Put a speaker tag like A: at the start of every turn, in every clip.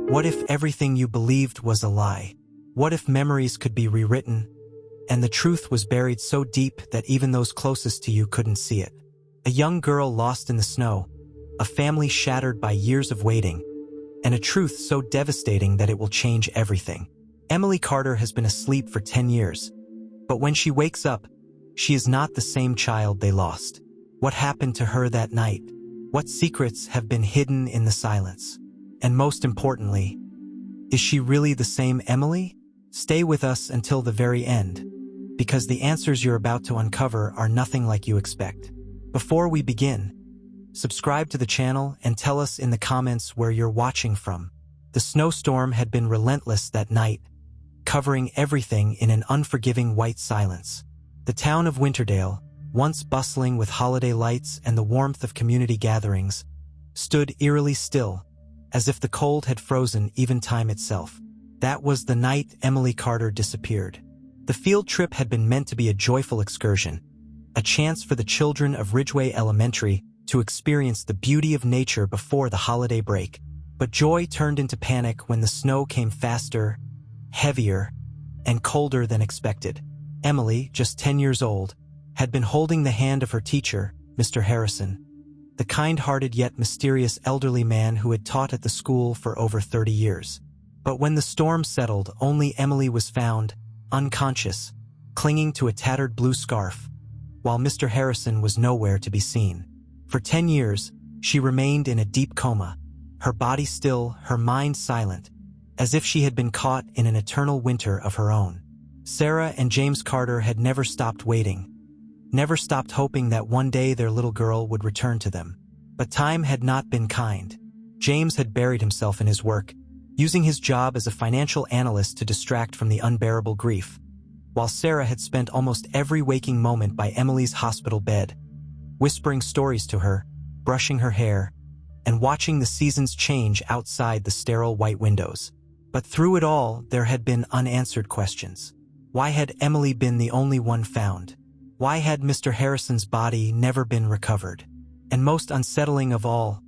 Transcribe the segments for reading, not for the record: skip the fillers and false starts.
A: What if everything you believed was a lie? What if memories could be rewritten, and the truth was buried so deep that even those closest to you couldn't see it? A young girl lost in the snow, a family shattered by years of waiting, and a truth so devastating that it will change everything. Emily Carter has been asleep for 10 years, but when she wakes up, she is not the same child they lost. What happened to her that night? What secrets have been hidden in the silence? And most importantly, is she really the same Emily? Stay with us until the very end, because the answers you're about to uncover are nothing like you expect. Before we begin, subscribe to the channel and tell us in the comments where you're watching from. The snowstorm had been relentless that night, covering everything in an unforgiving white silence. The town of Winterdale, once bustling with holiday lights and the warmth of community gatherings, stood eerily still, as if the cold had frozen even time itself. That was the night Emily Carter disappeared. The field trip had been meant to be a joyful excursion, a chance for the children of Ridgeway Elementary to experience the beauty of nature before the holiday break. But joy turned into panic when the snow came faster, heavier, and colder than expected. Emily, just 10 years old, had been holding the hand of her teacher, Mr. Harrison, the kind-hearted yet mysterious elderly man who had taught at the school for over 30 years. But when the storm settled, only Emily was found, unconscious, clinging to a tattered blue scarf, while Mr. Harrison was nowhere to be seen. For 10 years, she remained in a deep coma, her body still, her mind silent, as if she had been caught in an eternal winter of her own. Sarah and James Carter had never stopped waiting, never stopped hoping that one day their little girl would return to them. But time had not been kind. James had buried himself in his work, using his job as a financial analyst to distract from the unbearable grief, while Sarah had spent almost every waking moment by Emily's hospital bed, whispering stories to her, brushing her hair, and watching the seasons change outside the sterile white windows. But through it all, there had been unanswered questions. Why had Emily been the only one found? Why had Mr. Harrison's body never been recovered? And most unsettling of all,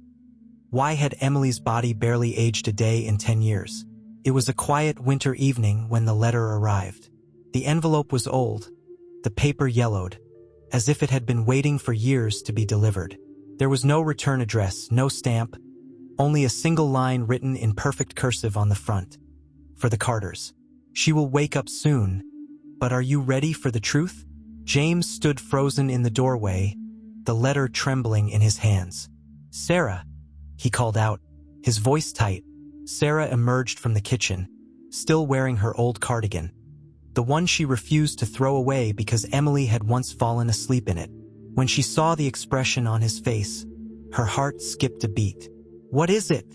A: why had Emily's body barely aged a day in 10 years? It was a quiet winter evening when the letter arrived. The envelope was old, the paper yellowed, as if it had been waiting for years to be delivered. There was no return address, no stamp, only a single line written in perfect cursive on the front. For the Carters. She will wake up soon, but are you ready for the truth? James stood frozen in the doorway, the letter trembling in his hands. Sarah, he called out, his voice tight. Sarah emerged from the kitchen, still wearing her old cardigan, the one she refused to throw away because Emily had once fallen asleep in it. When she saw the expression on his face, her heart skipped a beat. What is it?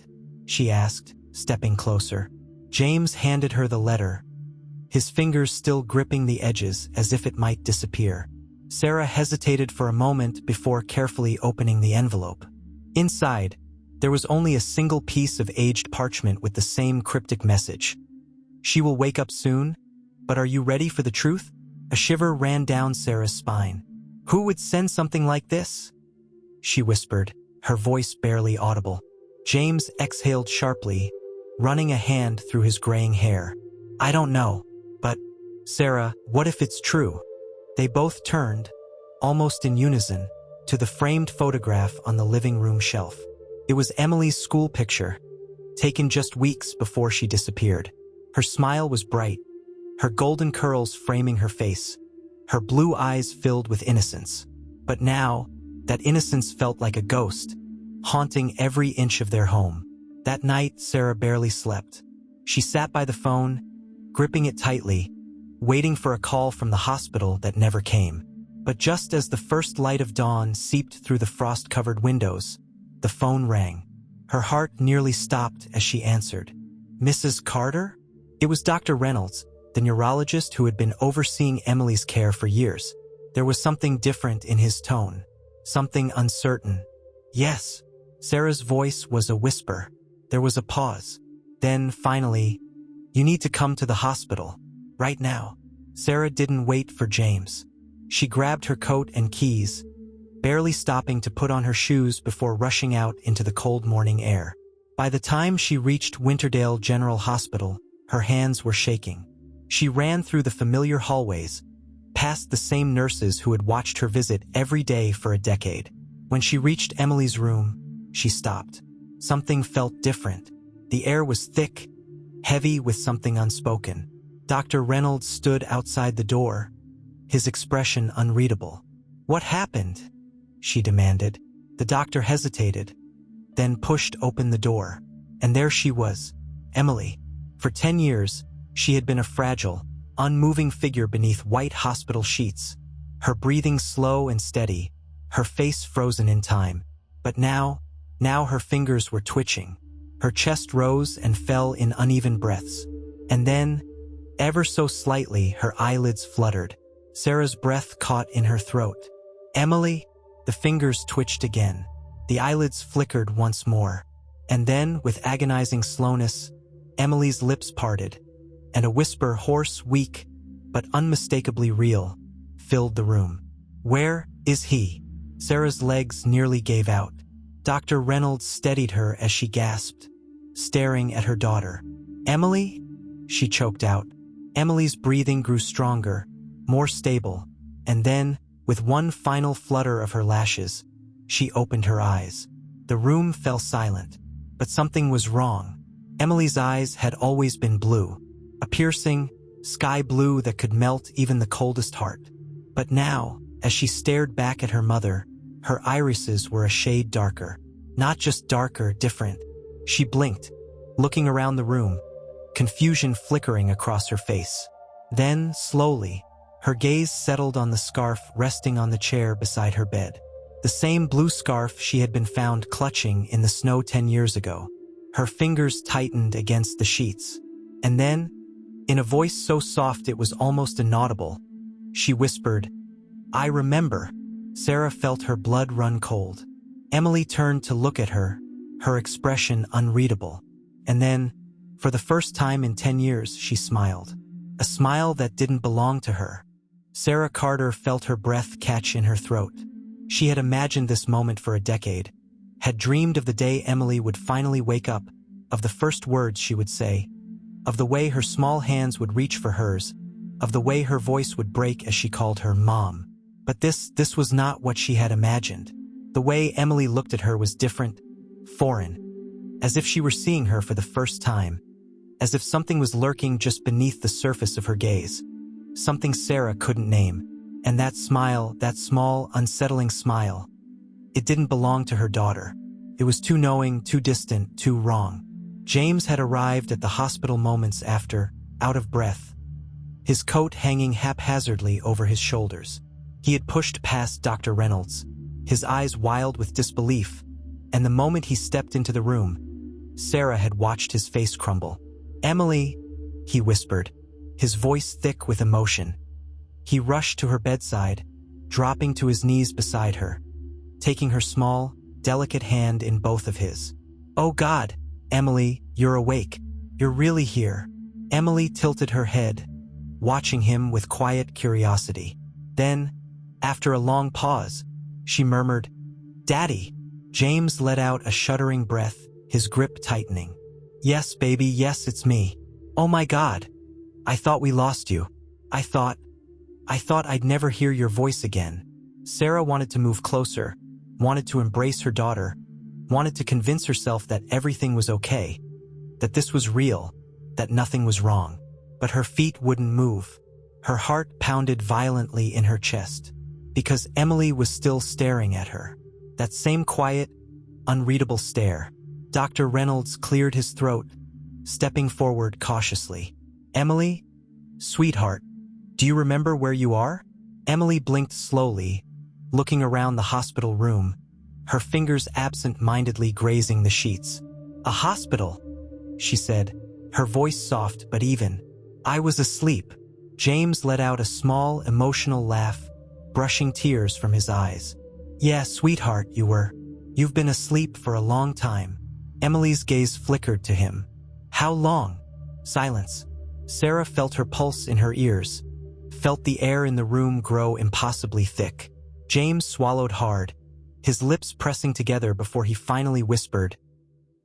A: She asked, stepping closer. James handed her the letter, his fingers still gripping the edges as if it might disappear. Sarah hesitated for a moment before carefully opening the envelope. Inside, there was only a single piece of aged parchment with the same cryptic message. She will wake up soon, but are you ready for the truth? A shiver ran down Sarah's spine. Who would send something like this? She whispered, her voice barely audible. James exhaled sharply, running a hand through his graying hair. I don't know, but, Sarah, what if it's true? They both turned, almost in unison, to the framed photograph on the living room shelf. It was Emily's school picture, taken just weeks before she disappeared. Her smile was bright, her golden curls framing her face, her blue eyes filled with innocence. But now, that innocence felt like a ghost, haunting every inch of their home. That night, Sarah barely slept. She sat by the phone, gripping it tightly, waiting for a call from the hospital that never came. But just as the first light of dawn seeped through the frost-covered windows, the phone rang. Her heart nearly stopped as she answered. Mrs. Carter? It was Dr. Reynolds, the neurologist who had been overseeing Emily's care for years. There was something different in his tone, something uncertain. Yes. Sarah's voice was a whisper. There was a pause. Then, finally, you need to come to the hospital. Right now. Sarah didn't wait for James. She grabbed her coat and keys, barely stopping to put on her shoes before rushing out into the cold morning air. By the time she reached Winterdale General Hospital, her hands were shaking. She ran through the familiar hallways, past the same nurses who had watched her visit every day for a decade. When she reached Emily's room, she stopped. Something felt different. The air was thick, heavy with something unspoken. Dr. Reynolds stood outside the door, his expression unreadable. "What happened?" she demanded. The doctor hesitated, then pushed open the door. And there she was, Emily. For 10 years, she had been a fragile, unmoving figure beneath white hospital sheets, her breathing slow and steady, her face frozen in time. But now her fingers were twitching. Her chest rose and fell in uneven breaths. And then, ever so slightly, her eyelids fluttered. Sarah's breath caught in her throat. "Emily?" The fingers twitched again. The eyelids flickered once more. And then, with agonizing slowness, Emily's lips parted, and a whisper, hoarse, weak, but unmistakably real, filled the room. "Where is he?" Sarah's legs nearly gave out. Dr. Reynolds steadied her as she gasped, staring at her daughter. "Emily?" she choked out. Emily's breathing grew stronger, more stable, and then, with one final flutter of her lashes, she opened her eyes. The room fell silent, but something was wrong. Emily's eyes had always been blue, a piercing, sky blue that could melt even the coldest heart. But now, as she stared back at her mother, her irises were a shade darker. Not just darker, different. She blinked, looking around the room, confusion flickering across her face. Then, slowly, her gaze settled on the scarf resting on the chair beside her bed. The same blue scarf she had been found clutching in the snow 10 years ago. Her fingers tightened against the sheets. And then, in a voice so soft it was almost inaudible, she whispered, "I remember." Sarah felt her blood run cold. Emily turned to look at her, her expression unreadable. And then, for the first time in 10 years, she smiled. A smile that didn't belong to her. Sarah Carter felt her breath catch in her throat. She had imagined this moment for a decade, had dreamed of the day Emily would finally wake up, of the first words she would say, of the way her small hands would reach for hers, of the way her voice would break as she called her Mom. But this was not what she had imagined. The way Emily looked at her was different, foreign, as if she were seeing her for the first time, as if something was lurking just beneath the surface of her gaze, something Sarah couldn't name. And that smile, that small, unsettling smile, it didn't belong to her daughter. It was too knowing, too distant, too wrong. James had arrived at the hospital moments after, out of breath, his coat hanging haphazardly over his shoulders. He had pushed past Dr. Reynolds, his eyes wild with disbelief, and the moment he stepped into the room, Sarah had watched his face crumble. "Emily," he whispered, his voice thick with emotion. He rushed to her bedside, dropping to his knees beside her, taking her small, delicate hand in both of his. "Oh God, Emily, you're awake. You're really here." Emily tilted her head, watching him with quiet curiosity. Then, after a long pause, she murmured, "Daddy." James let out a shuddering breath, his grip tightening. "Yes, baby, yes, it's me. Oh my God. I thought we lost you. I thought I'd never hear your voice again." Sarah wanted to move closer, wanted to embrace her daughter, wanted to convince herself that everything was okay, that this was real, that nothing was wrong. But her feet wouldn't move. Her heart pounded violently in her chest, because Emily was still staring at her. That same quiet, unreadable stare. Dr. Reynolds cleared his throat, stepping forward cautiously. "Emily? Sweetheart, do you remember where you are?" Emily blinked slowly, looking around the hospital room, her fingers absent-mindedly grazing the sheets. "A hospital," she said, her voice soft but even. "I was asleep." James let out a small, emotional laugh, brushing tears from his eyes. "Yeah, sweetheart, you've been asleep for a long time." Emily's gaze flickered to him. "How long?" Silence. Sarah felt her pulse in her ears, felt the air in the room grow impossibly thick. James swallowed hard, his lips pressing together before he finally whispered,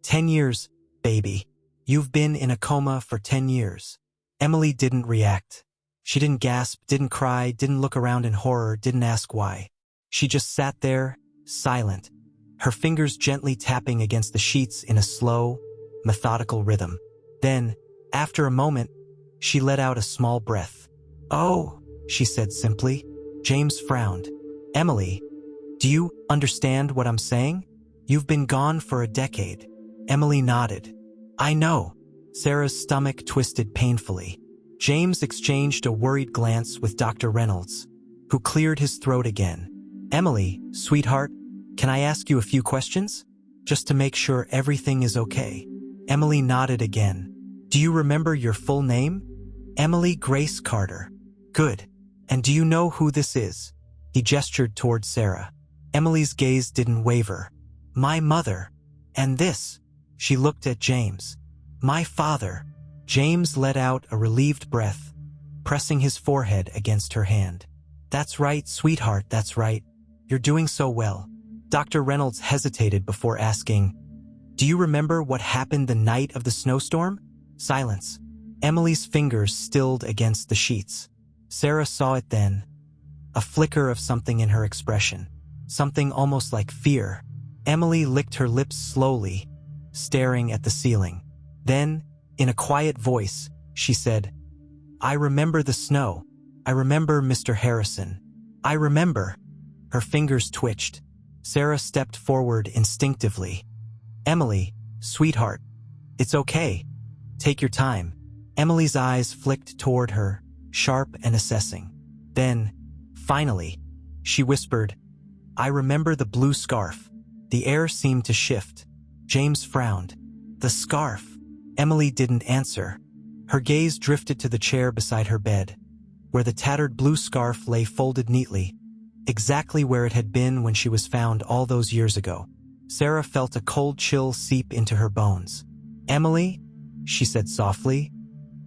A: 10 years, baby. You've been in a coma for 10 years. Emily didn't react. She didn't gasp, didn't cry, didn't look around in horror, didn't ask why. She just sat there, silent, her fingers gently tapping against the sheets in a slow, methodical rhythm. Then, after a moment, she let out a small breath. "Oh," she said simply. James frowned. "Emily, do you understand what I'm saying? You've been gone for a decade." Emily nodded. "I know." Sarah's stomach twisted painfully. James exchanged a worried glance with Dr. Reynolds, who cleared his throat again. "Emily, sweetheart, can I ask you a few questions? Just to make sure everything is okay." Emily nodded again. "Do you remember your full name?" "Emily Grace Carter." "Good. And do you know who this is?" He gestured toward Sarah. Emily's gaze didn't waver. "My mother. And this." She looked at James. "My father." James let out a relieved breath, pressing his forehead against her hand. "That's right, sweetheart, that's right. You're doing so well." Dr. Reynolds hesitated before asking, "Do you remember what happened the night of the snowstorm?" Silence. Emily's fingers stilled against the sheets. Sarah saw it then, a flicker of something in her expression, something almost like fear. Emily licked her lips slowly, staring at the ceiling. Then, in a quiet voice, she said, "I remember the snow. I remember Mr. Harrison. I remember." Her fingers twitched. Sarah stepped forward instinctively. "Emily, sweetheart, it's okay. Take your time." Emily's eyes flicked toward her, sharp and assessing. Then, finally, she whispered, "I remember the blue scarf." The air seemed to shift. James frowned. "The scarf?" Emily didn't answer. Her gaze drifted to the chair beside her bed, where the tattered blue scarf lay folded neatly, exactly where it had been when she was found all those years ago. Sarah felt a cold chill seep into her bones. "Emily," she said softly,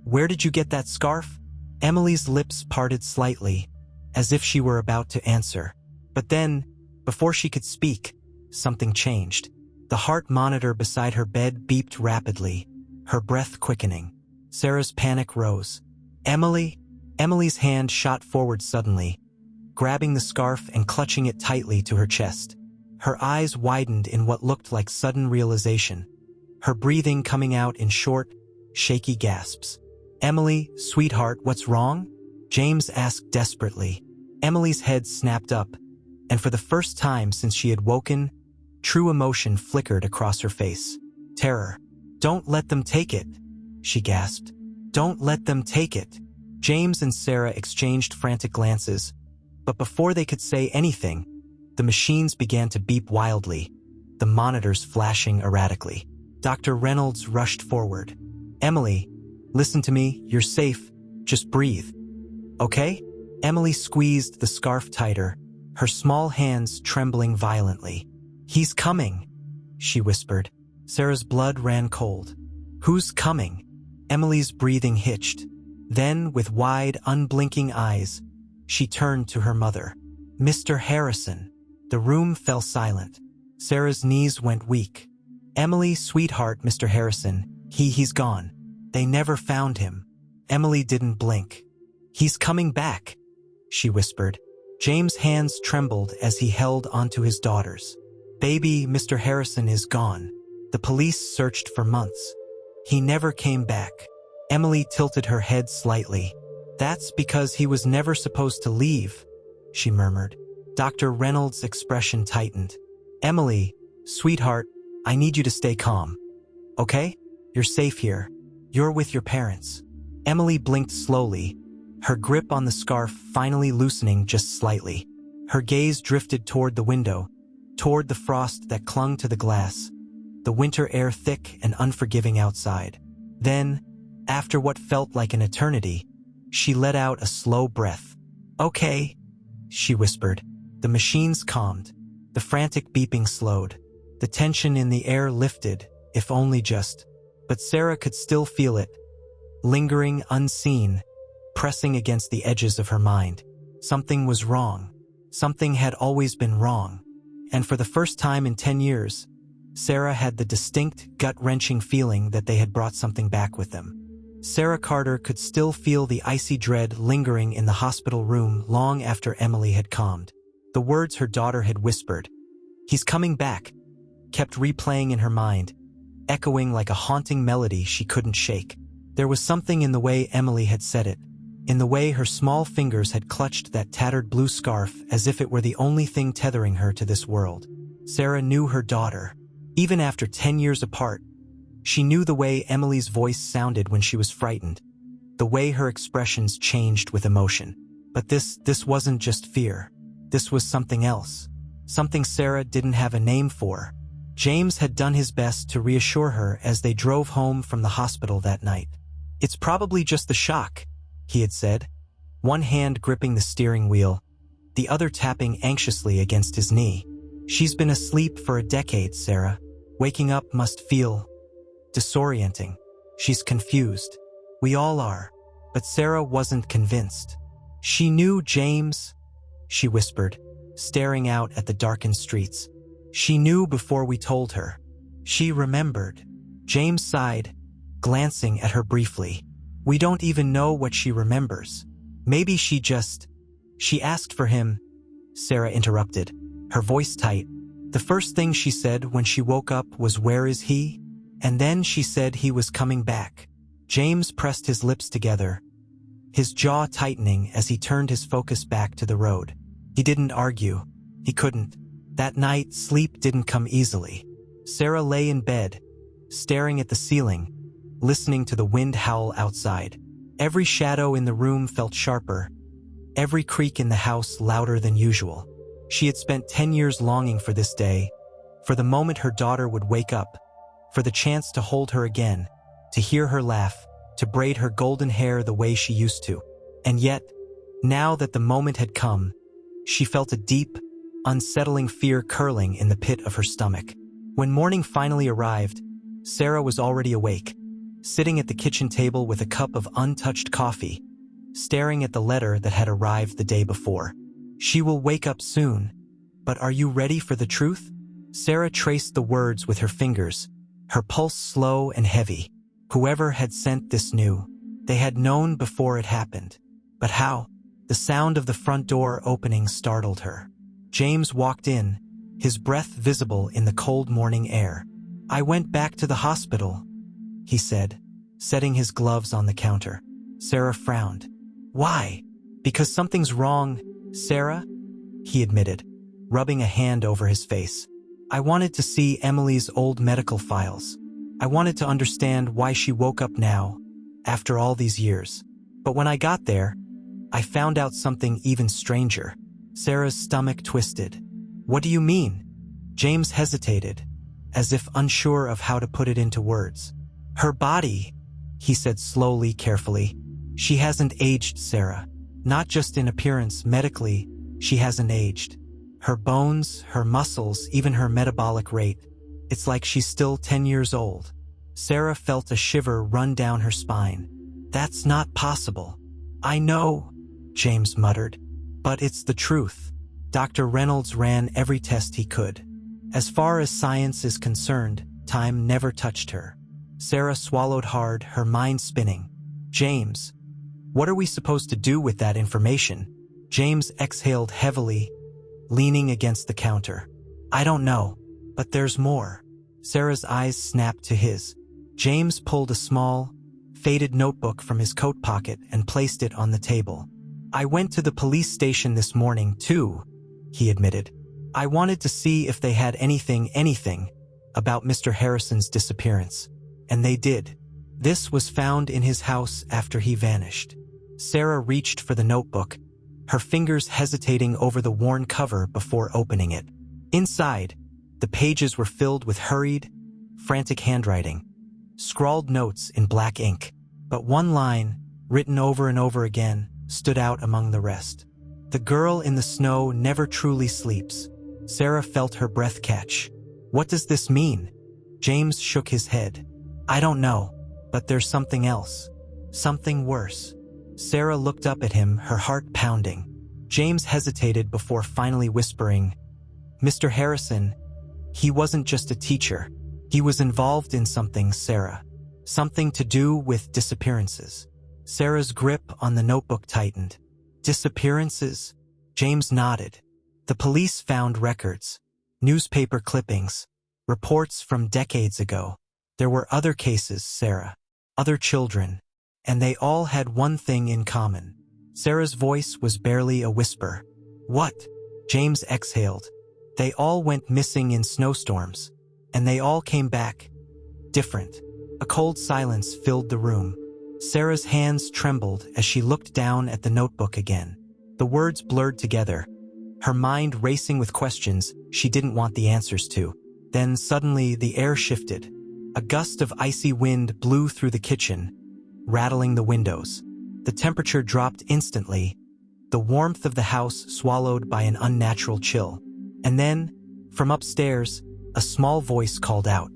A: "where did you get that scarf?" Emily's lips parted slightly, as if she were about to answer. But then, before she could speak, something changed. The heart monitor beside her bed beeped rapidly, her breath quickening. Sarah's panic rose. "Emily?" Emily's hand shot forward suddenly, grabbing the scarf and clutching it tightly to her chest. Her eyes widened in what looked like sudden realization, her breathing coming out in short, shaky gasps. "Emily, sweetheart, what's wrong?" James asked desperately. Emily's head snapped up, and for the first time since she had woken, true emotion flickered across her face. Terror. "Don't let them take it," she gasped. "Don't let them take it." James and Sarah exchanged frantic glances, but before they could say anything, the machines began to beep wildly, the monitors flashing erratically. Dr. Reynolds rushed forward. "Emily, listen to me, you're safe, just breathe. Okay?" Emily squeezed the scarf tighter, her small hands trembling violently. "He's coming," she whispered. Sarah's blood ran cold. "Who's coming?" Emily's breathing hitched. Then, with wide, unblinking eyes, she turned to her mother. "Mr. Harrison." The room fell silent. Sarah's knees went weak. "Emily, sweetheart, Mr. Harrison, he's gone. They never found him." Emily didn't blink. "He's coming back," she whispered. James' hands trembled as he held onto his daughters. "Baby, Mr. Harrison is gone. The police searched for months. He never came back." Emily tilted her head slightly. "That's because he was never supposed to leave," she murmured. Dr. Reynolds' expression tightened. "Emily, sweetheart, I need you to stay calm. Okay? You're safe here. You're with your parents." Emily blinked slowly, her grip on the scarf finally loosening just slightly. Her gaze drifted toward the window, toward the frost that clung to the glass, the winter air thick and unforgiving outside. Then, after what felt like an eternity, she let out a slow breath. "Okay," she whispered. The machines calmed. The frantic beeping slowed. The tension in the air lifted, if only just. But Sarah could still feel it, lingering unseen, pressing against the edges of her mind. Something was wrong. Something had always been wrong. And for the first time in 10 years, Sarah had the distinct, gut-wrenching feeling that they had brought something back with them. Sarah Carter could still feel the icy dread lingering in the hospital room long after Emily had calmed. The words her daughter had whispered, "He's coming back," kept replaying in her mind, echoing like a haunting melody she couldn't shake. There was something in the way Emily had said it, in the way her small fingers had clutched that tattered blue scarf as if it were the only thing tethering her to this world. Sarah knew her daughter. Even after 10 years apart, she knew the way Emily's voice sounded when she was frightened, the way her expressions changed with emotion. But this wasn't just fear. This was something else. Something Sarah didn't have a name for. James had done his best to reassure her as they drove home from the hospital that night. "It's probably just the shock," he had said, one hand gripping the steering wheel, the other tapping anxiously against his knee. "She's been asleep for a decade, Sarah. Waking up must feel disorienting. She's confused. We all are." But Sarah wasn't convinced. "She knew James," she whispered, staring out at the darkened streets. "She knew before we told her. She remembered." James sighed, glancing at her briefly. "We don't even know what she remembers. Maybe she asked for him," Sarah interrupted, her voice tight. "The first thing she said when she woke up was, 'Where is he?' And then she said he was coming back." James pressed his lips together, his jaw tightening as he turned his focus back to the road. He didn't argue. He couldn't. That night, sleep didn't come easily. Sarah lay in bed, staring at the ceiling, listening to the wind howl outside. Every shadow in the room felt sharper, every creak in the house louder than usual. She had spent 10 years longing for this day, for the moment her daughter would wake up, for the chance to hold her again, to hear her laugh, to braid her golden hair the way she used to. And yet, now that the moment had come, she felt a deep, unsettling fear curling in the pit of her stomach. When morning finally arrived, Sarah was already awake, sitting at the kitchen table with a cup of untouched coffee, staring at the letter that had arrived the day before. "She will wake up soon, but are you ready for the truth?" Sarah traced the words with her fingers, her pulse slow and heavy. Whoever had sent this knew. They had known before it happened. But how? The sound of the front door opening startled her. James walked in, his breath visible in the cold morning air. "I went back to the hospital," he said, setting his gloves on the counter. Sarah frowned. "Why?" "Because something's wrong, Sarah," he admitted, rubbing a hand over his face. "I wanted to see Emily's old medical files. I wanted to understand why she woke up now, after all these years. But when I got there, I found out something even stranger." Sarah's stomach twisted. "What do you mean?" James hesitated, as if unsure of how to put it into words. "Her body," he said slowly, carefully. "She hasn't aged, Sarah. Not just in appearance, medically, she hasn't aged. Her bones, her muscles, even her metabolic rate. It's like she's still 10 years old." Sarah felt a shiver run down her spine. "That's not possible." "I know," James muttered, "but it's the truth. Dr. Reynolds ran every test he could. As far as science is concerned, time never touched her." Sarah swallowed hard, her mind spinning. "James, what are we supposed to do with that information?" James exhaled heavily, leaning against the counter. "I don't know, but there's more." Sarah's eyes snapped to his. James pulled a small, faded notebook from his coat pocket and placed it on the table. "I went to the police station this morning, too," he admitted. "I wanted to see if they had anything about Mr. Harrison's disappearance. And they did. This was found in his house after he vanished." Sarah reached for the notebook, her fingers hesitating over the worn cover before opening it. Inside, the pages were filled with hurried, frantic handwriting, scrawled notes in black ink. But one line, written over and over again, stood out among the rest. "The girl in the snow never truly sleeps." Sarah felt her breath catch. "What does this mean?" James shook his head. "I don't know, but there's something else. Something worse." Sarah looked up at him, her heart pounding. James hesitated before finally whispering, "Mr. Harrison, He wasn't just a teacher. He was involved in something, Sarah. Something to do with disappearances. Sarah's grip on the notebook tightened. Disappearances? James nodded. The police found records, newspaper clippings, reports from decades ago. There were other cases, Sarah. Other children. And they all had one thing in common. Sarah's voice was barely a whisper. What? James exhaled. They all went missing in snowstorms. And they all came back. Different. A cold silence filled the room. Sarah's hands trembled as she looked down at the notebook again. The words blurred together, her mind racing with questions she didn't want the answers to. Then suddenly the air shifted. A gust of icy wind blew through the kitchen, rattling the windows. The temperature dropped instantly, the warmth of the house swallowed by an unnatural chill. And then, from upstairs, a small voice called out,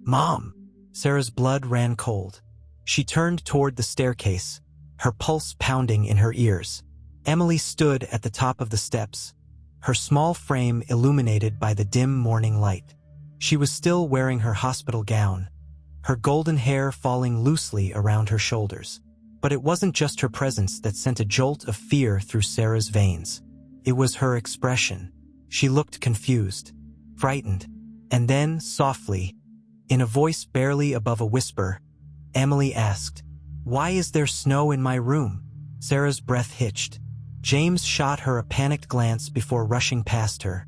A: "Mom!" Sarah's blood ran cold. She turned toward the staircase, her pulse pounding in her ears. Emily stood at the top of the steps, her small frame illuminated by the dim morning light. She was still wearing her hospital gown, her golden hair falling loosely around her shoulders. But it wasn't just her presence that sent a jolt of fear through Sarah's veins. It was her expression. She looked confused, frightened, and then, softly, in a voice barely above a whisper, Emily asked, "Why is there snow in my room?" Sarah's breath hitched. James shot her a panicked glance before rushing past her,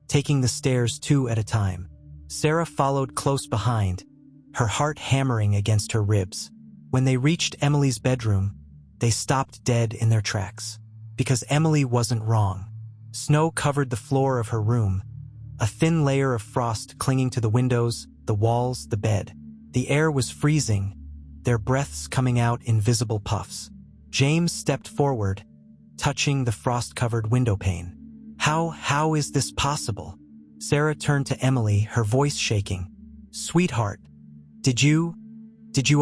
A: taking the stairs 2 at a time. Sarah followed close behind, her heart hammering against her ribs. When they reached Emily's bedroom, they stopped dead in their tracks. Because Emily wasn't wrong. Snow covered the floor of her room, a thin layer of frost clinging to the windows, the walls, the bed. The air was freezing, their breaths coming out in visible puffs. James stepped forward, touching the frost-covered windowpane. How is this possible?" Sarah turned to Emily, her voice shaking. "Sweetheart, did you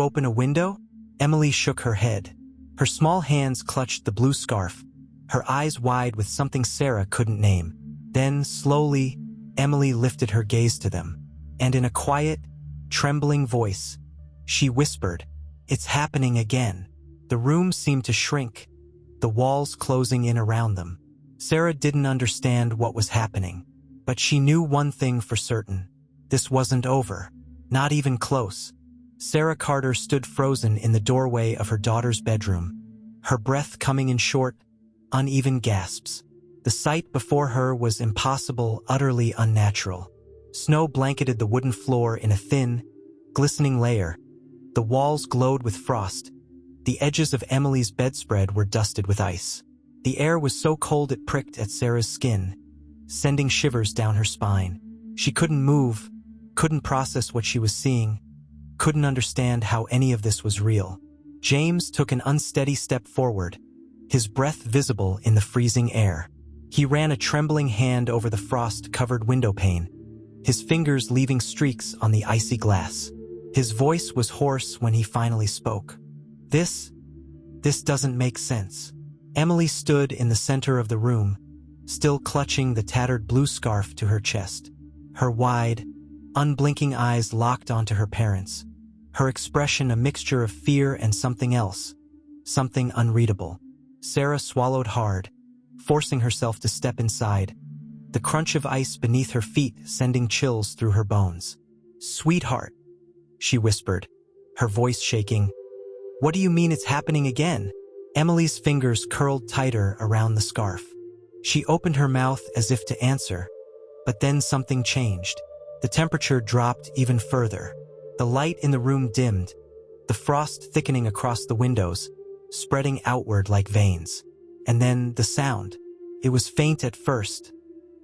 A: open a window?" Emily shook her head. Her small hands clutched the blue scarf, her eyes wide with something Sarah couldn't name. Then, slowly, Emily lifted her gaze to them, and in a quiet, trembling voice, she whispered, "It's happening again." The room seemed to shrink, the walls closing in around them. Sarah didn't understand what was happening, but she knew one thing for certain. This wasn't over. Not even close. Sarah Carter stood frozen in the doorway of her daughter's bedroom, her breath coming in short, uneven gasps. The sight before her was impossible, utterly unnatural. Snow blanketed the wooden floor in a thin, glistening layer. The walls glowed with frost. The edges of Emily's bedspread were dusted with ice. The air was so cold it pricked at Sarah's skin, sending shivers down her spine. She couldn't move, couldn't process what she was seeing, couldn't understand how any of this was real. James took an unsteady step forward, his breath visible in the freezing air. He ran a trembling hand over the frost-covered windowpane, his fingers leaving streaks on the icy glass. His voice was hoarse when he finally spoke. This doesn't make sense." Emily stood in the center of the room, still clutching the tattered blue scarf to her chest. Her wide, unblinking eyes locked onto her parents, her expression a mixture of fear and something else, something unreadable. Sarah swallowed hard, forcing herself to step inside, the crunch of ice beneath her feet sending chills through her bones. "Sweetheart," she whispered, her voice shaking. "What do you mean it's happening again?" Emily's fingers curled tighter around the scarf. She opened her mouth as if to answer, but then something changed. The temperature dropped even further. The light in the room dimmed, the frost thickening across the windows, spreading outward like veins. And then the sound. It was faint at first,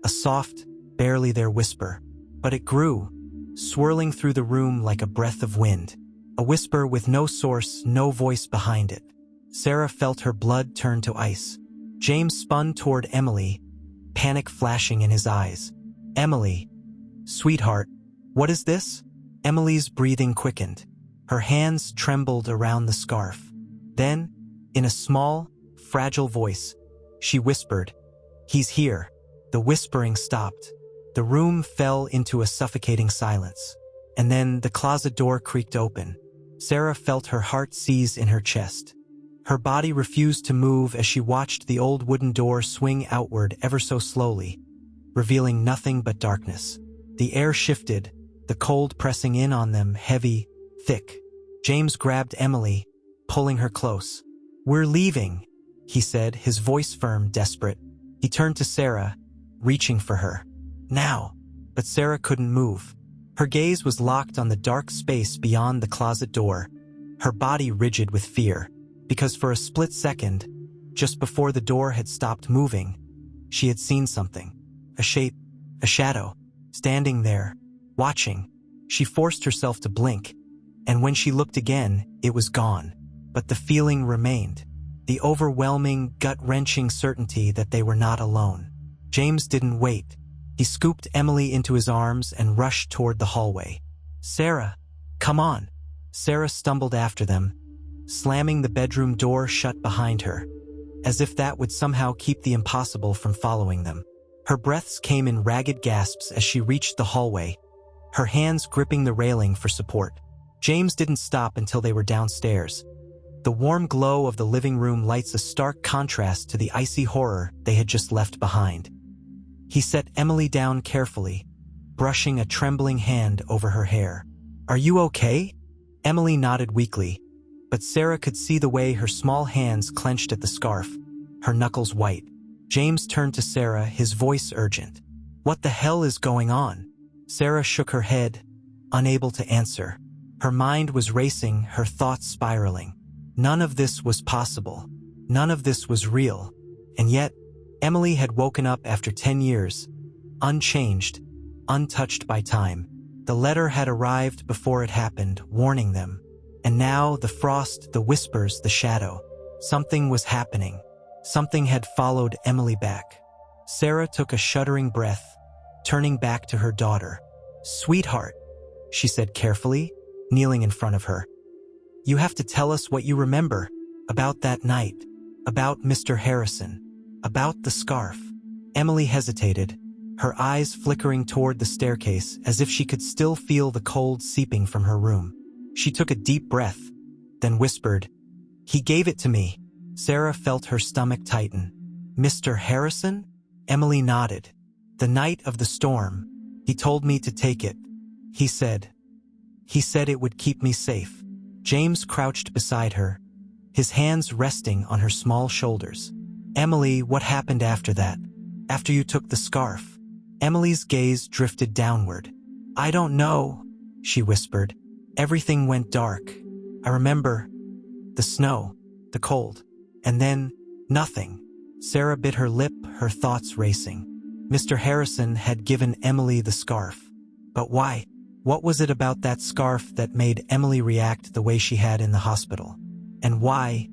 A: a soft, barely there whisper. But it grew, swirling through the room like a breath of wind. A whisper with no source, no voice behind it. Sarah felt her blood turn to ice. James spun toward Emily, panic flashing in his eyes. "Emily, sweetheart, what is this?" Emily's breathing quickened. Her hands trembled around the scarf. Then, in a small, fragile voice, she whispered, "He's here." The whispering stopped. The room fell into a suffocating silence. And then the closet door creaked open. Sarah felt her heart seize in her chest. Her body refused to move as she watched the old wooden door swing outward ever so slowly, revealing nothing but darkness. The air shifted, the cold pressing in on them, heavy, thick. James grabbed Emily, pulling her close. "We're leaving," he said, his voice firm, desperate. He turned to Sarah, reaching for her. "Now." But Sarah couldn't move. Her gaze was locked on the dark space beyond the closet door, her body rigid with fear, because for a split second, just before the door had stopped moving, she had seen something. A shape, a shadow, standing there, watching. She forced herself to blink, and when she looked again, it was gone. But the feeling remained, the overwhelming, gut-wrenching certainty that they were not alone. James didn't wait. He scooped Emily into his arms and rushed toward the hallway. "Sarah, come on." Sarah stumbled after them, slamming the bedroom door shut behind her, as if that would somehow keep the impossible from following them. Her breaths came in ragged gasps as she reached the hallway, her hands gripping the railing for support. James didn't stop until they were downstairs. The warm glow of the living room lights a stark contrast to the icy horror they had just left behind. He set Emily down carefully, brushing a trembling hand over her hair. "Are you okay?" Emily nodded weakly, but Sarah could see the way her small hands clenched at the scarf, her knuckles white. James turned to Sarah, his voice urgent. "What the hell is going on?" Sarah shook her head, unable to answer. Her mind was racing, her thoughts spiraling. None of this was possible. None of this was real. And yet, Emily had woken up after 10 years, unchanged, untouched by time. The letter had arrived before it happened, warning them. And now, the frost, the whispers, the shadow. Something was happening. Something had followed Emily back. Sarah took a shuddering breath, turning back to her daughter. "Sweetheart," she said carefully, kneeling in front of her. "You have to tell us what you remember about that night, about Mr. Harrison, about the scarf." Emily hesitated, her eyes flickering toward the staircase as if she could still feel the cold seeping from her room. She took a deep breath, then whispered, "He gave it to me." Sarah felt her stomach tighten. "Mr. Harrison?" Emily nodded. "The night of the storm. He told me to take it. He said it would keep me safe." James crouched beside her, his hands resting on her small shoulders. "Emily, what happened after that? After you took the scarf?" Emily's gaze drifted downward. "I don't know," she whispered. "Everything went dark. I remember the snow, the cold, and then nothing." Sarah bit her lip, her thoughts racing. Mr. Harrison had given Emily the scarf. But why? What was it about that scarf that made Emily react the way she had in the hospital? And why,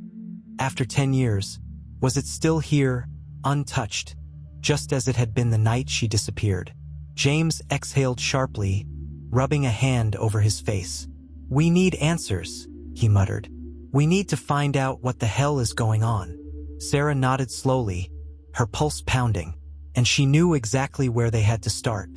A: after 10 years, was it still here, untouched, just as it had been the night she disappeared? James exhaled sharply, rubbing a hand over his face. "We need answers," he muttered. "We need to find out what the hell is going on." Sarah nodded slowly, her pulse pounding, and she knew exactly where they had to start.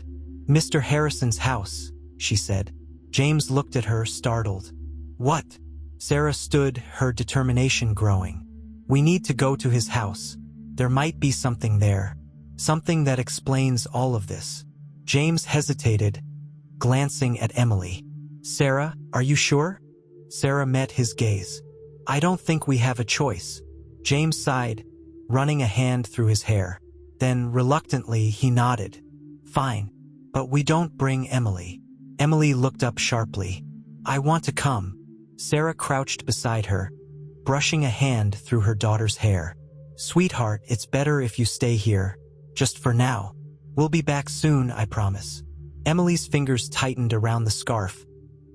A: "Mr. Harrison's house," she said. James looked at her, startled. "What?" Sarah stood, her determination growing. "We need to go to his house. There might be something there. Something that explains all of this." James hesitated, glancing at Emily. "Sarah, are you sure?" Sarah met his gaze. "I don't think we have a choice." James sighed, running a hand through his hair. Then, reluctantly, he nodded. "Fine. But we don't bring Emily." Emily looked up sharply. "I want to come." Sarah crouched beside her, brushing a hand through her daughter's hair. "Sweetheart, it's better if you stay here, just for now. We'll be back soon, I promise." Emily's fingers tightened around the scarf,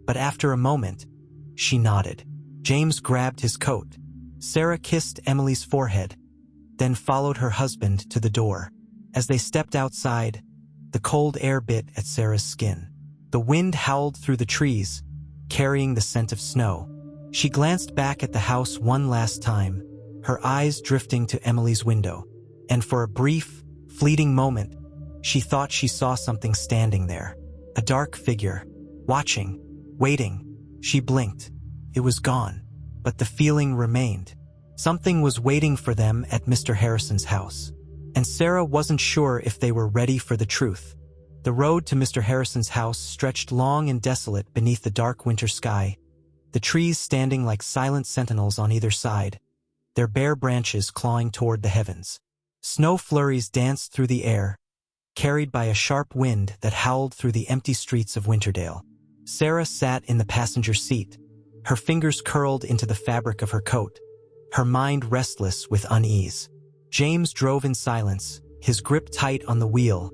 A: but after a moment, she nodded. James grabbed his coat. Sarah kissed Emily's forehead, then followed her husband to the door. As they stepped outside, the cold air bit at Sarah's skin. The wind howled through the trees, carrying the scent of snow. She glanced back at the house one last time, her eyes drifting to Emily's window. And for a brief, fleeting moment, She thought she saw something standing there. A dark figure. Watching. Waiting. She blinked. It was gone. But the feeling remained. Something was waiting for them at Mr. Harrison's house. And Sarah wasn't sure if they were ready for the truth. The road to Mr. Harrison's house stretched long and desolate beneath the dark winter sky, the trees standing like silent sentinels on either side, their bare branches clawing toward the heavens. Snow flurries danced through the air, carried by a sharp wind that howled through the empty streets of Winterdale. Sarah sat in the passenger seat, her fingers curled into the fabric of her coat, her mind restless with unease. James drove in silence, his grip tight on the wheel,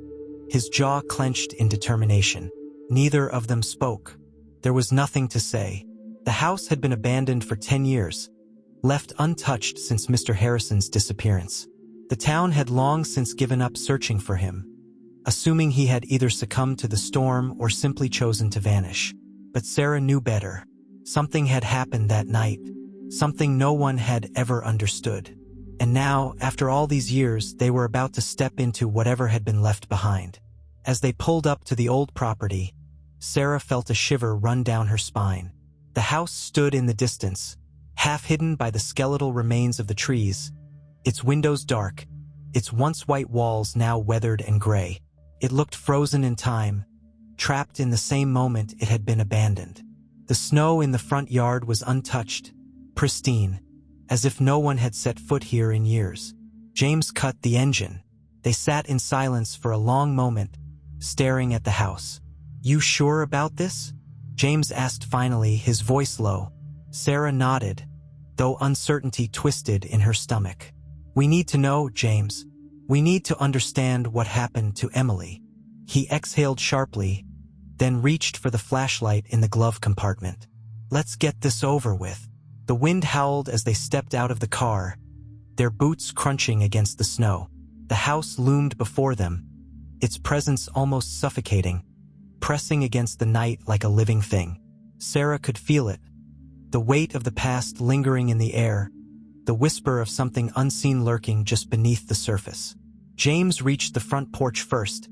A: his jaw clenched in determination. Neither of them spoke. There was nothing to say. The house had been abandoned for 10 years, left untouched since Mr. Harrison's disappearance. The town had long since given up searching for him, assuming he had either succumbed to the storm or simply chosen to vanish. But Sarah knew better. Something had happened that night, something no one had ever understood. And now, after all these years, they were about to step into whatever had been left behind. As they pulled up to the old property, Sarah felt a shiver run down her spine. The house stood in the distance, half hidden by the skeletal remains of the trees, its windows dark, its once white walls now weathered and gray. It looked frozen in time, trapped in the same moment it had been abandoned. The snow in the front yard was untouched, pristine, as if no one had set foot here in years. James cut the engine. They sat in silence for a long moment, staring at the house. "You sure about this?" James asked finally, his voice low. Sarah nodded, though uncertainty twisted in her stomach. "We need to know, James. We need to understand what happened to Emily." He exhaled sharply, then reached for the flashlight in the glove compartment. "Let's get this over with." The wind howled as they stepped out of the car, their boots crunching against the snow. The house loomed before them, its presence almost suffocating, pressing against the night like a living thing. Sarah could feel it, the weight of the past lingering in the air, the whisper of something unseen lurking just beneath the surface. James reached the front porch first,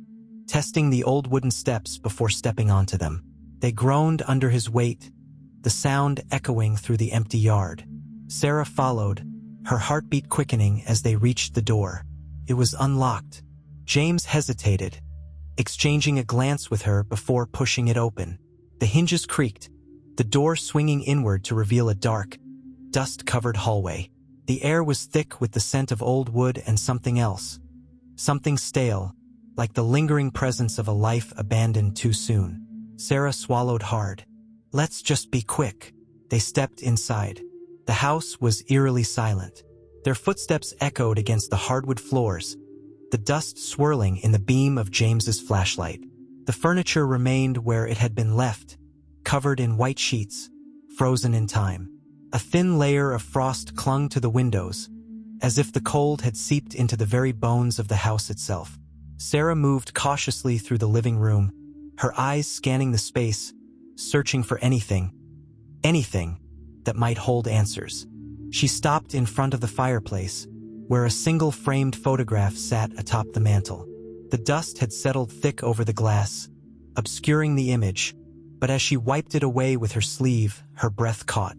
A: testing the old wooden steps before stepping onto them. They groaned under his weight, the sound echoing through the empty yard. Sarah followed, her heartbeat quickening as they reached the door. It was unlocked. James hesitated, exchanging a glance with her before pushing it open. The hinges creaked, the door swinging inward to reveal a dark, dust-covered hallway. The air was thick with the scent of old wood and something else. Something stale, like the lingering presence of a life abandoned too soon. Sarah swallowed hard. "Let's just be quick." They stepped inside. The house was eerily silent. Their footsteps echoed against the hardwood floors, the dust swirling in the beam of James's flashlight. The furniture remained where it had been left, covered in white sheets, frozen in time. A thin layer of frost clung to the windows, as if the cold had seeped into the very bones of the house itself. Sarah moved cautiously through the living room, her eyes scanning the space, searching for anything that might hold answers. She stopped in front of the fireplace, where a single framed photograph sat atop the mantel. The dust had settled thick over the glass, obscuring the image, but as she wiped it away with her sleeve, her breath caught.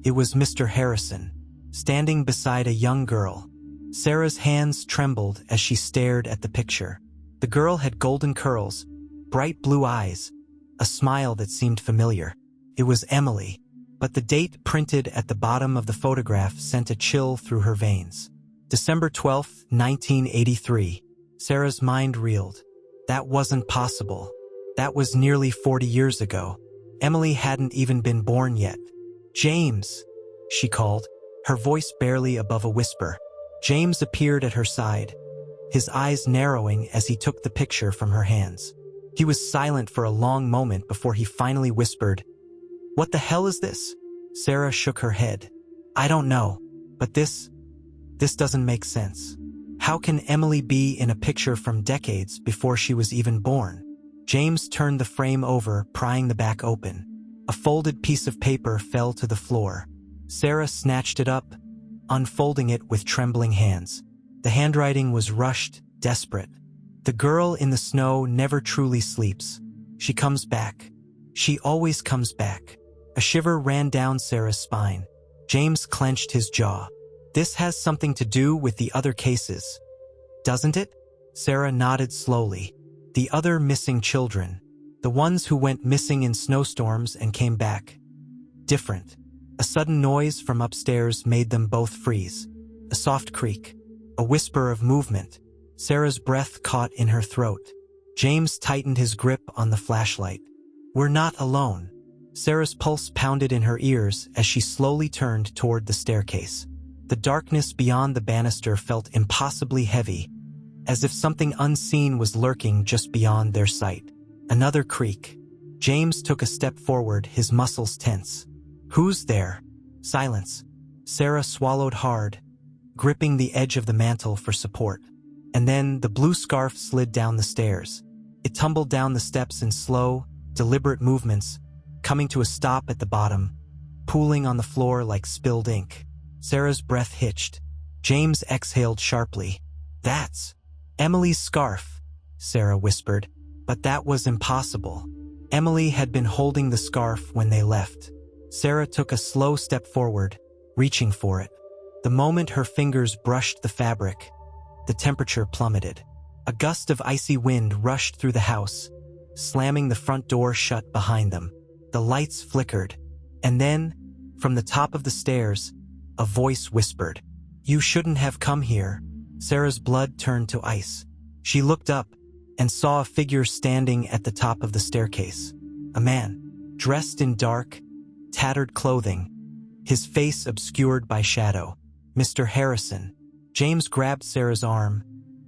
A: It was Mr. Harrison, standing beside a young girl. Sarah's hands trembled as she stared at the picture. The girl had golden curls, bright blue eyes, a smile that seemed familiar. It was Emily, but the date printed at the bottom of the photograph sent a chill through her veins. December 12, 1983. Sarah's mind reeled. That wasn't possible. That was nearly 40 years ago. Emily hadn't even been born yet. "James," she called, her voice barely above a whisper. James appeared at her side, his eyes narrowing as he took the picture from her hands. He was silent for a long moment before he finally whispered, "What the hell is this?" Sarah shook her head. "I don't know, but this doesn't make sense. How can Emily be in a picture from decades before she was even born?" James turned the frame over, prying the back open. A folded piece of paper fell to the floor. Sarah snatched it up, unfolding it with trembling hands. The handwriting was rushed, desperate. The girl in the snow never truly sleeps. She comes back. She always comes back. A shiver ran down Sarah's spine. James clenched his jaw. This has something to do with the other cases, doesn't it? Sarah nodded slowly. The other missing children. The ones who went missing in snowstorms and came back. Different. A sudden noise from upstairs made them both freeze. A soft creak. A whisper of movement. Sarah's breath caught in her throat. James tightened his grip on the flashlight. We're not alone. Sarah's pulse pounded in her ears as she slowly turned toward the staircase. The darkness beyond the banister felt impossibly heavy, as if something unseen was lurking just beyond their sight. Another creak. James took a step forward, his muscles tense. Who's there? Silence. Sarah swallowed hard, gripping the edge of the mantel for support. And then the blue scarf slid down the stairs. It tumbled down the steps in slow, deliberate movements, coming to a stop at the bottom, pooling on the floor like spilled ink. Sarah's breath hitched. James exhaled sharply. That's Emily's scarf, Sarah whispered. But that was impossible. Emily had been holding the scarf when they left. Sarah took a slow step forward, reaching for it. The moment her fingers brushed the fabric, the temperature plummeted. A gust of icy wind rushed through the house, slamming the front door shut behind them. The lights flickered, and then, from the top of the stairs, a voice whispered, "You shouldn't have come here." Sarah's blood turned to ice. She looked up and saw a figure standing at the top of the staircase. A man, dressed in dark, tattered clothing, his face obscured by shadow. Mr. Harrison. James grabbed Sarah's arm,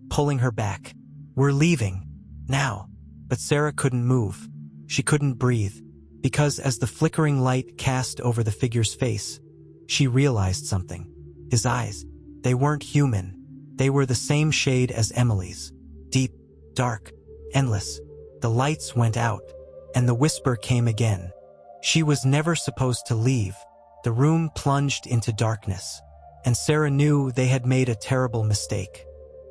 A: pulling her back. We're leaving. Now. But Sarah couldn't move. She couldn't breathe, because as the flickering light cast over the figure's face, she realized something. His eyes, they weren't human. They were the same shade as Emily's. Deep, dark, endless. The lights went out, and the whisper came again. She was never supposed to leave. The room plunged into darkness, and Sarah knew they had made a terrible mistake.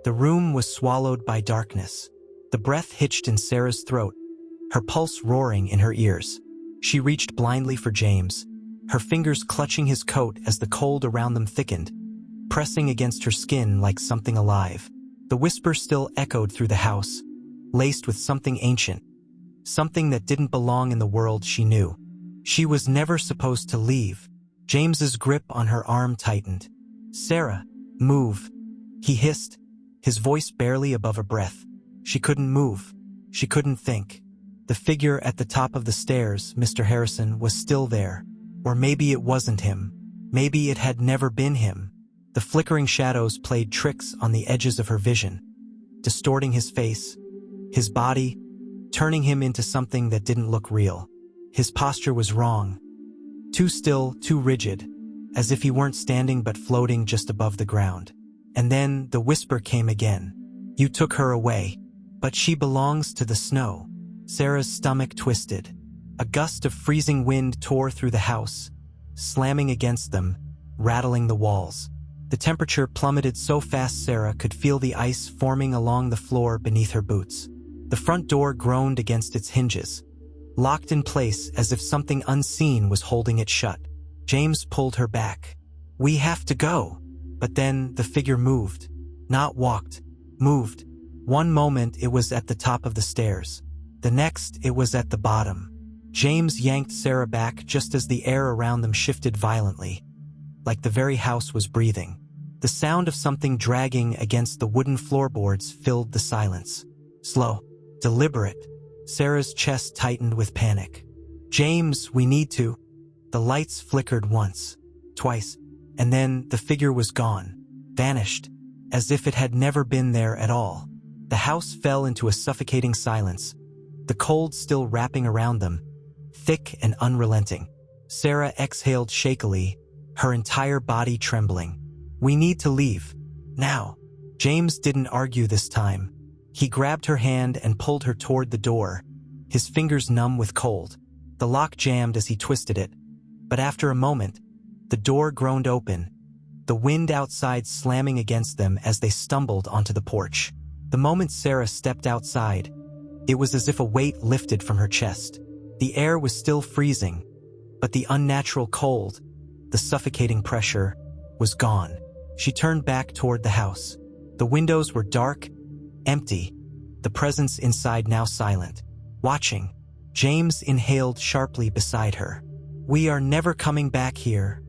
A: The room was swallowed by darkness. The breath hitched in Sarah's throat, her pulse roaring in her ears. She reached blindly for James, her fingers clutching his coat as the cold around them thickened, pressing against her skin like something alive. The whisper still echoed through the house, laced with something ancient, something that didn't belong in the world she knew. She was never supposed to leave. James's grip on her arm tightened. Sarah, move, he hissed, his voice barely above a breath. She couldn't move. She couldn't think. The figure at the top of the stairs, Mr. Harrison, was still there. Or maybe it wasn't him. Maybe it had never been him. The flickering shadows played tricks on the edges of her vision, distorting his face, his body, turning him into something that didn't look real. His posture was wrong. Too still, too rigid, as if he weren't standing but floating just above the ground. And then the whisper came again. You took her away. But she belongs to the snow. Sarah's stomach twisted. A gust of freezing wind tore through the house, slamming against them, rattling the walls. The temperature plummeted so fast Sarah could feel the ice forming along the floor beneath her boots. The front door groaned against its hinges, locked in place as if something unseen was holding it shut. James pulled her back. We have to go. But then the figure moved. Not walked. Moved. One moment it was at the top of the stairs. The next it was at the bottom. James yanked Sarah back just as the air around them shifted violently, like the very house was breathing. The sound of something dragging against the wooden floorboards filled the silence. Slow, deliberate. Sarah's chest tightened with panic. James, we need to. The lights flickered once, twice, and then the figure was gone, vanished, as if it had never been there at all. The house fell into a suffocating silence, the cold still wrapping around them, thick and unrelenting. Sarah exhaled shakily, her entire body trembling. We need to leave. Now. James didn't argue this time. He grabbed her hand and pulled her toward the door, his fingers numb with cold. The lock jammed as he twisted it, but after a moment, the door groaned open, the wind outside slamming against them as they stumbled onto the porch. The moment Sarah stepped outside, it was as if a weight lifted from her chest. The air was still freezing, but the unnatural cold, the suffocating pressure, was gone. She turned back toward the house. The windows were dark, empty, the presence inside now silent. Watching, James inhaled sharply beside her. "We are never coming back here,"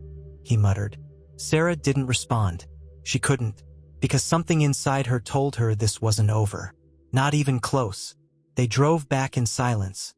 A: he muttered. Sarah didn't respond. She couldn't, because something inside her told her this wasn't over. Not even close. They drove back in silence,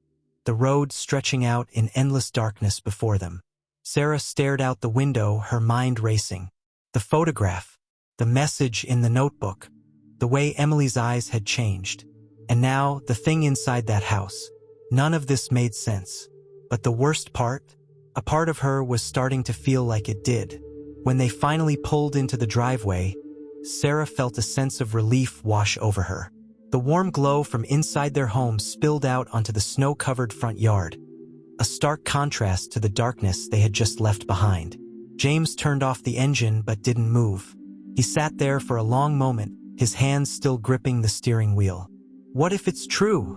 A: the road stretching out in endless darkness before them. Sarah stared out the window, her mind racing. The photograph, the message in the notebook, the way Emily's eyes had changed. And now, the thing inside that house. None of this made sense. But the worst part? A part of her was starting to feel like it did. When they finally pulled into the driveway, Sarah felt a sense of relief wash over her. The warm glow from inside their home spilled out onto the snow-covered front yard, a stark contrast to the darkness they had just left behind. James turned off the engine but didn't move. He sat there for a long moment, his hands still gripping the steering wheel. "What if it's true?"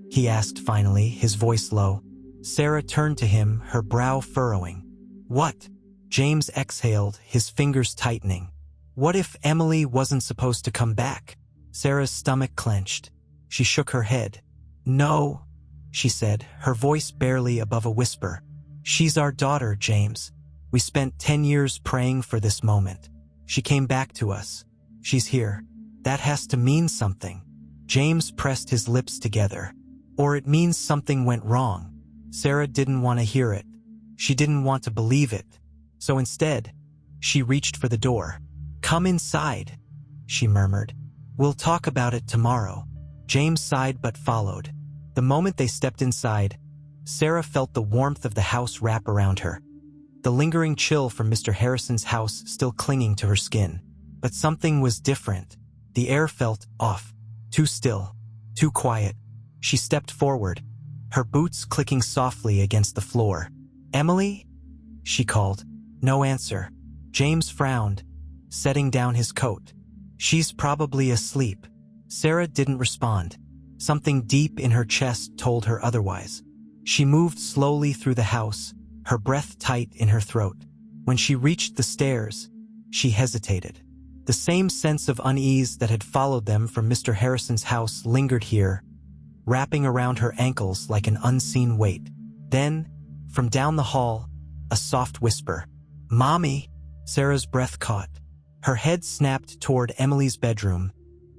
A: he asked finally, his voice low. Sarah turned to him, her brow furrowing. "What?" James exhaled, his fingers tightening. "What if Emily wasn't supposed to come back?" Sarah's stomach clenched. She shook her head. "No," she said, her voice barely above a whisper. "She's our daughter, James. We spent 10 years praying for this moment. She came back to us. She's here. That has to mean something." James pressed his lips together. "Or it means something went wrong." Sarah didn't want to hear it. She didn't want to believe it. So instead, she reached for the door. "Come inside," she murmured. "We'll talk about it tomorrow." James sighed but followed. The moment they stepped inside, Sarah felt the warmth of the house wrap around her, the lingering chill from Mr. Harrison's house still clinging to her skin. But something was different. The air felt off, too still, too quiet. She stepped forward, her boots clicking softly against the floor. "Emily?" she called. No answer. James frowned, setting down his coat. "She's probably asleep." Sarah didn't respond. Something deep in her chest told her otherwise. She moved slowly through the house, her breath tight in her throat. When she reached the stairs, she hesitated. The same sense of unease that had followed them from Mr. Harrison's house lingered here, wrapping around her ankles like an unseen weight. Then, from down the hall, a soft whisper. "Mommy!" Sarah's breath caught. Her head snapped toward Emily's bedroom,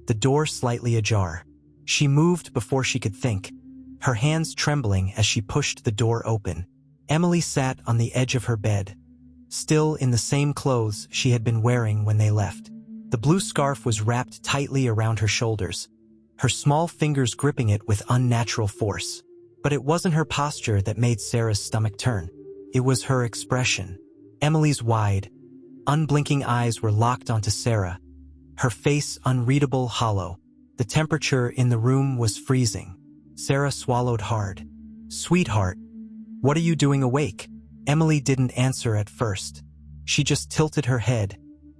A: the door slightly ajar. She moved before she could think, her hands trembling as she pushed the door open. Emily sat on the edge of her bed, still in the same clothes she had been wearing when they left. The blue scarf was wrapped tightly around her shoulders, her small fingers gripping it with unnatural force. But it wasn't her posture that made Sarah's stomach turn. It was her expression. Emily's wide, unblinking eyes were locked onto Sarah, her face unreadable, hollow. The temperature in the room was freezing. Sarah swallowed hard. "Sweetheart, what are you doing awake?" Emily didn't answer at first. She just tilted her head,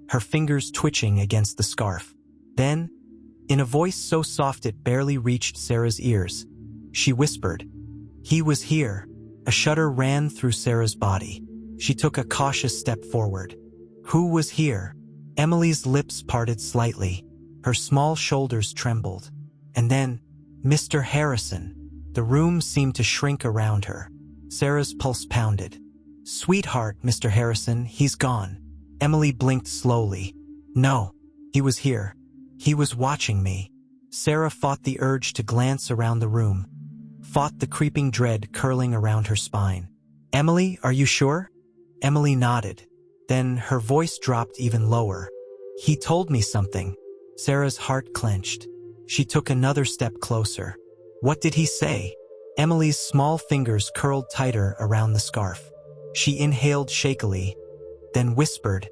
A: her fingers twitching against the scarf. Then, in a voice so soft it barely reached Sarah's ears, she whispered, "He was here." A shudder ran through Sarah's body. She took a cautious step forward. "Who was here?" Emily's lips parted slightly. Her small shoulders trembled. And then, "Mr. Harrison." The room seemed to shrink around her. Sarah's pulse pounded. "Sweetheart, Mr. Harrison, he's gone." Emily blinked slowly. "No, he was here. He was watching me." Sarah fought the urge to glance around the room, fought the creeping dread curling around her spine. "Emily, are you sure?" Emily nodded. Then her voice dropped even lower. "He told me something." Sarah's heart clenched. She took another step closer. "What did he say?" Emily's small fingers curled tighter around the scarf. She inhaled shakily, then whispered,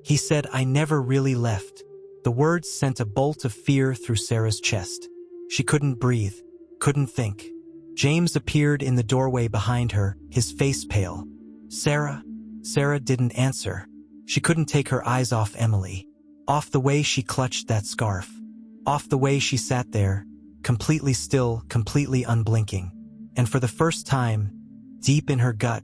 A: "He said I never really left." The words sent a bolt of fear through Sarah's chest. She couldn't breathe, couldn't think. James appeared in the doorway behind her, his face pale. "Sarah?" Sarah didn't answer. She couldn't take her eyes off Emily, off the way she clutched that scarf. off the way she sat there, completely still, completely unblinking. And for the first time, deep in her gut,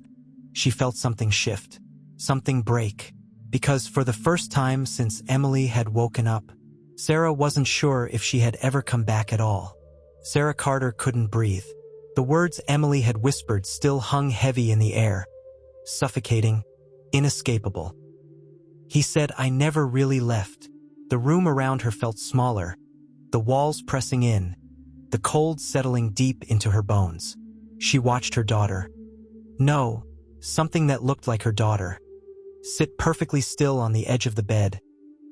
A: she felt something shift, something break. Because for the first time since Emily had woken up, Sarah wasn't sure if she had ever come back at all. Sarah Carter couldn't breathe. The words Emily had whispered still hung heavy in the air, suffocating, inescapable. He said, "I never really left." The room around her felt smaller, the walls pressing in, the cold settling deep into her bones. She watched her daughter. No, something that looked like her daughter. Sit perfectly still on the edge of the bed,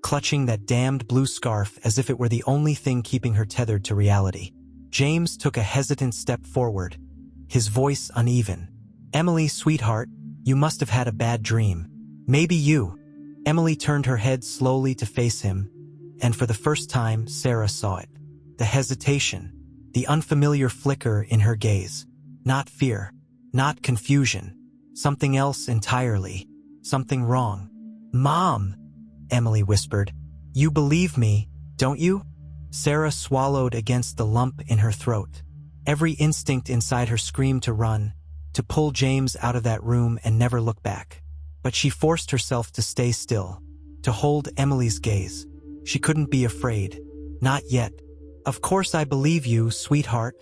A: clutching that damned blue scarf as if it were the only thing keeping her tethered to reality. James took a hesitant step forward, his voice uneven. "Emily, sweetheart, you must have had a bad dream. Maybe you." Emily turned her head slowly to face him, and for the first time, Sarah saw it. The hesitation, the unfamiliar flicker in her gaze. Not fear, not confusion, something else entirely, something wrong. "Mom," Emily whispered. "You believe me, don't you?" Sarah swallowed against the lump in her throat. Every instinct inside her screamed to run, to pull James out of that room and never look back. But she forced herself to stay still, to hold Emily's gaze. She couldn't be afraid. Not yet. "Of course I believe you, sweetheart,"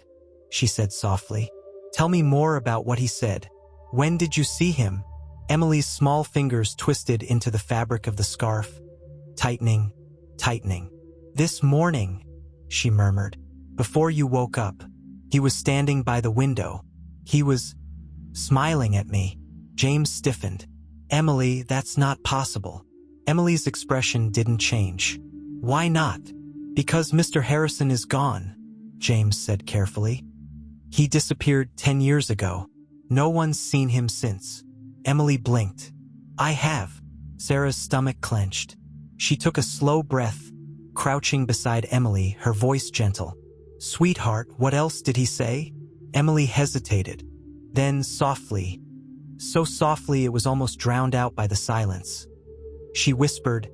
A: she said softly. "Tell me more about what he said. When did you see him?" Emily's small fingers twisted into the fabric of the scarf, tightening, tightening. "This morning," she murmured. "Before you woke up. He was standing by the window. He was smiling at me." James stiffened. "Emily, that's not possible." Emily's expression didn't change. "Why not?" "Because Mr. Harrison is gone," James said carefully. "He disappeared 10 years ago. No one's seen him since." Emily blinked. "I have." Sarah's stomach clenched. She took a slow breath, crouching beside Emily, her voice gentle. "Sweetheart, what else did he say?" Emily hesitated. Then softly, so softly it was almost drowned out by the silence, she whispered,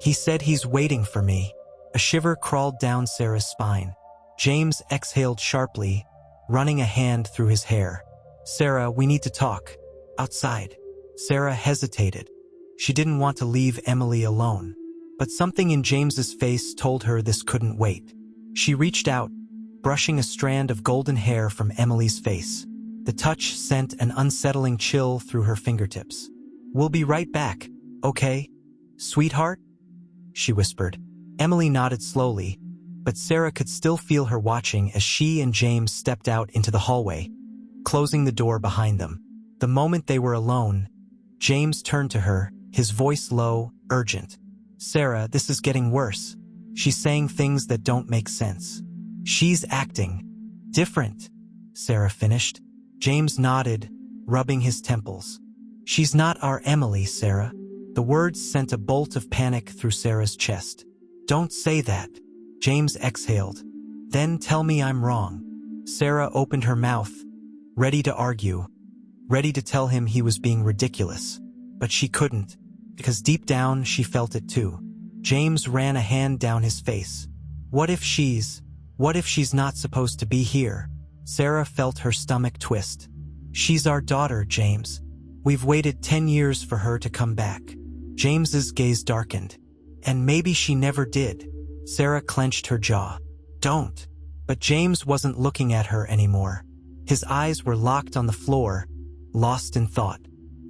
A: "He said he's waiting for me." A shiver crawled down Sarah's spine. James exhaled sharply, running a hand through his hair. "Sarah, we need to talk. Outside." Sarah hesitated. She didn't want to leave Emily alone. But something in James's face told her this couldn't wait. She reached out, brushing a strand of golden hair from Emily's face. The touch sent an unsettling chill through her fingertips. "We'll be right back, okay? Sweetheart?" she whispered. Emily nodded slowly, but Sarah could still feel her watching as she and James stepped out into the hallway, closing the door behind them. The moment they were alone, James turned to her, his voice low, urgent. "Sarah, this is getting worse. She's saying things that don't make sense. She's acting different," Sarah finished. James nodded, rubbing his temples. "She's not our Emily, Sarah." The words sent a bolt of panic through Sarah's chest. "Don't say that," James exhaled. "Then tell me I'm wrong." Sarah opened her mouth, ready to argue, ready to tell him he was being ridiculous. But she couldn't, because deep down she felt it too. James ran a hand down his face. What if she's not supposed to be here?" Sarah felt her stomach twist. "She's our daughter, James. We've waited 10 years for her to come back." James's gaze darkened. "And maybe she never did." Sarah clenched her jaw. "Don't." But James wasn't looking at her anymore. His eyes were locked on the floor, lost in thought.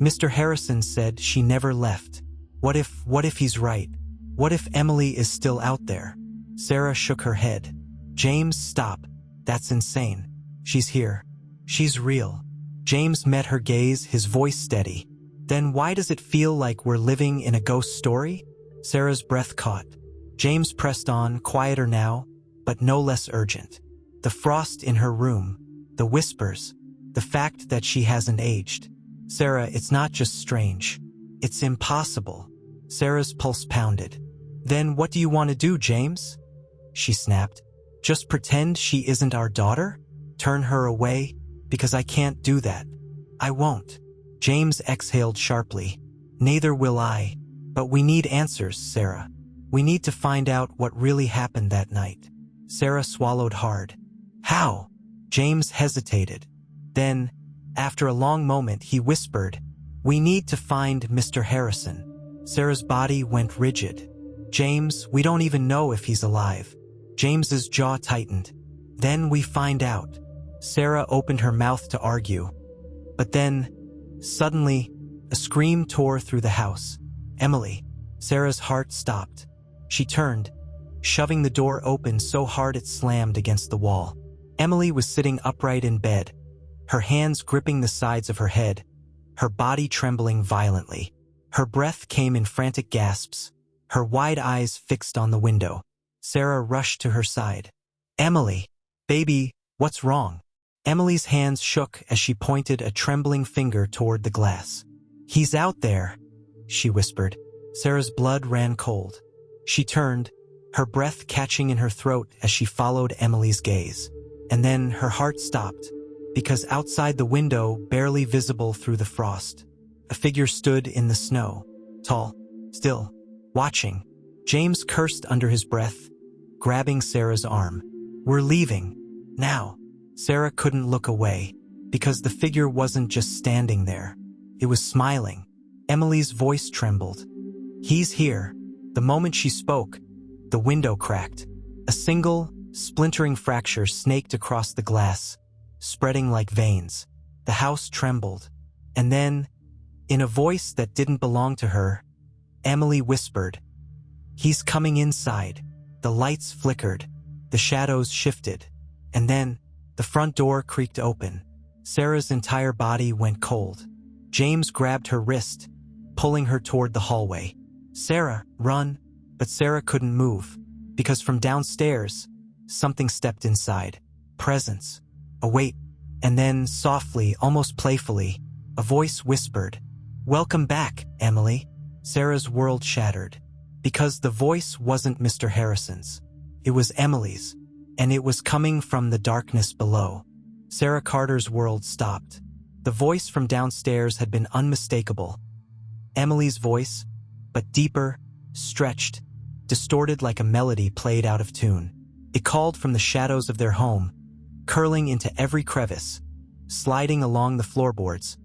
A: "Mr. Harrison said she never left. What if he's right? What if Emily is still out there?" Sarah shook her head. "James, stop. That's insane. She's here. She's real." James met her gaze, his voice steady. "Then why does it feel like we're living in a ghost story?" Sarah's breath caught. James pressed on, quieter now, but no less urgent. The frost in her room, the whispers, the fact that she hasn't aged. "Sarah, it's not just strange. It's impossible." Sarah's pulse pounded. "Then what do you want to do, James?" she snapped. "Just pretend she isn't our daughter? Turn her away? Because I can't do that. I won't." James exhaled sharply. "Neither will I. But we need answers, Sarah. We need to find out what really happened that night. Sarah swallowed hard. How? James hesitated. Then, after a long moment, he whispered, We need to find Mr. Harrison. Sarah's body went rigid. James, we don't even know if he's alive. James's jaw tightened. Then we find out. Sarah opened her mouth to argue. But then, suddenly, a scream tore through the house. Emily. Sarah's heart stopped. She turned, shoving the door open so hard it slammed against the wall. Emily was sitting upright in bed, her hands gripping the sides of her head, her body trembling violently. Her breath came in frantic gasps, her wide eyes fixed on the window. Sarah rushed to her side. Emily, baby, what's wrong? Emily's hands shook as she pointed a trembling finger toward the glass. He's out there, she whispered. Sarah's blood ran cold. She turned, her breath catching in her throat as she followed Emily's gaze. And then her heart stopped, because outside the window, barely visible through the frost, a figure stood in the snow, tall, still, watching. James cursed under his breath, grabbing Sarah's arm. We're leaving. Now. Sarah couldn't look away, because the figure wasn't just standing there. It was smiling. Emily's voice trembled. He's here. The moment she spoke, the window cracked. A single, splintering fracture snaked across the glass, spreading like veins. The house trembled. And then, in a voice that didn't belong to her, Emily whispered, He's coming inside. The lights flickered. The shadows shifted. And then, the front door creaked open. Sarah's entire body went cold. James grabbed her wrist, pulling her toward the hallway. Sarah, run! But Sarah couldn't move, because from downstairs, something stepped inside. Presence. A weight. And then, softly, almost playfully, a voice whispered, Welcome back, Emily. Sarah's world shattered, because the voice wasn't Mr. Harrison's. It was Emily's, and it was coming from the darkness below. Sarah Carter's world stopped. The voice from downstairs had been unmistakable. Emily's voice, but deeper, stretched, distorted like a melody played out of tune. It called from the shadows of their home, curling into every crevice, sliding along the floorboards,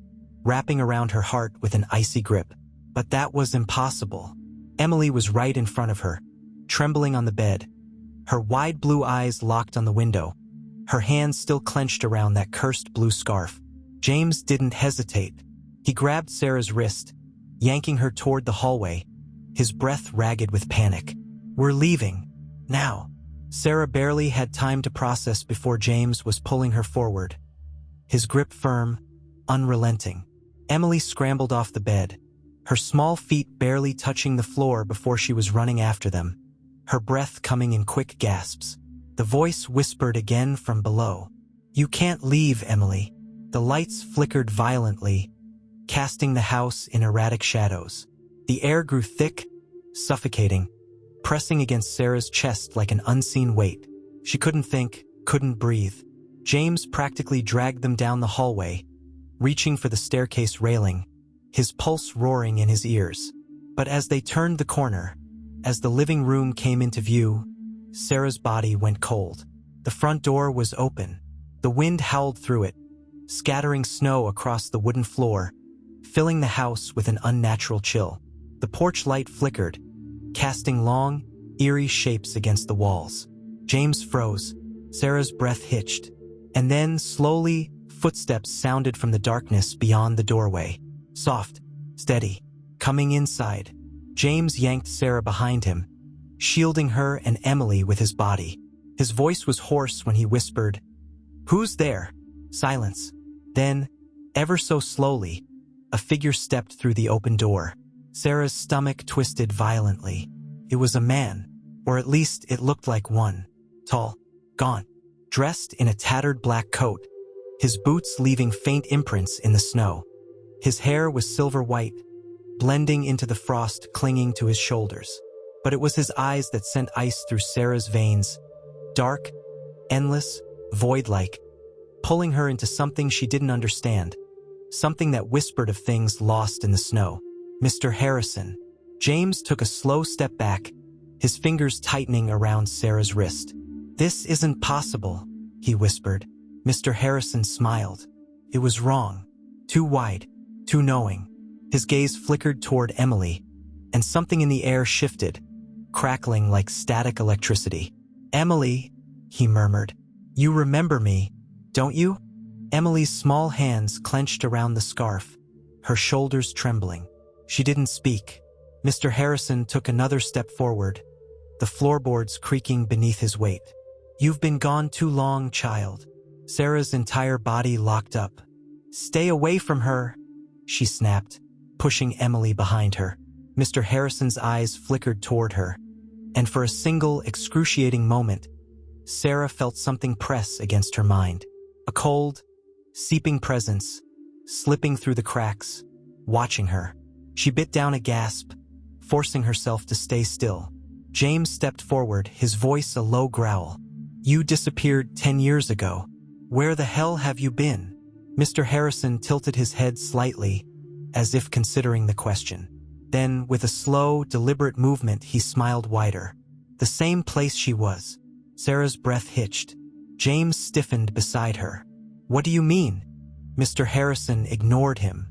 A: wrapping around her heart with an icy grip. But that was impossible. Emily was right in front of her, trembling on the bed, her wide blue eyes locked on the window, her hands still clenched around that cursed blue scarf. James didn't hesitate. He grabbed Sarah's wrist, yanking her toward the hallway, his breath ragged with panic. We're leaving. Now. Sarah barely had time to process before James was pulling her forward, his grip firm, unrelenting. Emily scrambled off the bed, her small feet barely touching the floor before she was running after them, her breath coming in quick gasps. The voice whispered again from below. You can't leave, Emily. The lights flickered violently, casting the house in erratic shadows. The air grew thick, suffocating, pressing against Sarah's chest like an unseen weight. She couldn't think, couldn't breathe. James practically dragged them down the hallway, reaching for the staircase railing, his pulse roaring in his ears. But as they turned the corner, as the living room came into view, Sarah's body went cold. The front door was open. The wind howled through it, scattering snow across the wooden floor, filling the house with an unnatural chill. The porch light flickered, casting long, eerie shapes against the walls. James froze. Sarah's breath hitched. And then, slowly, footsteps sounded from the darkness beyond the doorway. Soft, steady, coming inside. James yanked Sarah behind him, shielding her and Emily with his body. His voice was hoarse when he whispered, Who's there? Silence. Then, ever so slowly, a figure stepped through the open door. Sarah's stomach twisted violently. It was a man, or at least it looked like one. Tall, gaunt, dressed in a tattered black coat, his boots leaving faint imprints in the snow. His hair was silver white, blending into the frost clinging to his shoulders. But it was his eyes that sent ice through Sarah's veins, dark, endless, void-like, pulling her into something she didn't understand, something that whispered of things lost in the snow. Mr. Harrison. James took a slow step back, his fingers tightening around Sarah's wrist. "This isn't possible," he whispered. Mr. Harrison smiled. It was wrong. Too wide, too knowing. His gaze flickered toward Emily, and something in the air shifted, crackling like static electricity. "Emily," he murmured, "you remember me, don't you?" Emily's small hands clenched around the scarf, her shoulders trembling. She didn't speak. Mr. Harrison took another step forward, the floorboards creaking beneath his weight. "You've been gone too long, child." Sarah's entire body locked up. "Stay away from her," she snapped, pushing Emily behind her. Mr. Harrison's eyes flickered toward her, and for a single, excruciating moment, Sarah felt something press against her mind. A cold, seeping presence, slipping through the cracks, watching her. She bit down a gasp, forcing herself to stay still. James stepped forward, his voice a low growl. "You disappeared 10 years ago. Where the hell have you been?" Mr. Harrison tilted his head slightly, as if considering the question. Then, with a slow, deliberate movement, he smiled wider. "The same place she was." Sarah's breath hitched. James stiffened beside her. "What do you mean?" Mr. Harrison ignored him.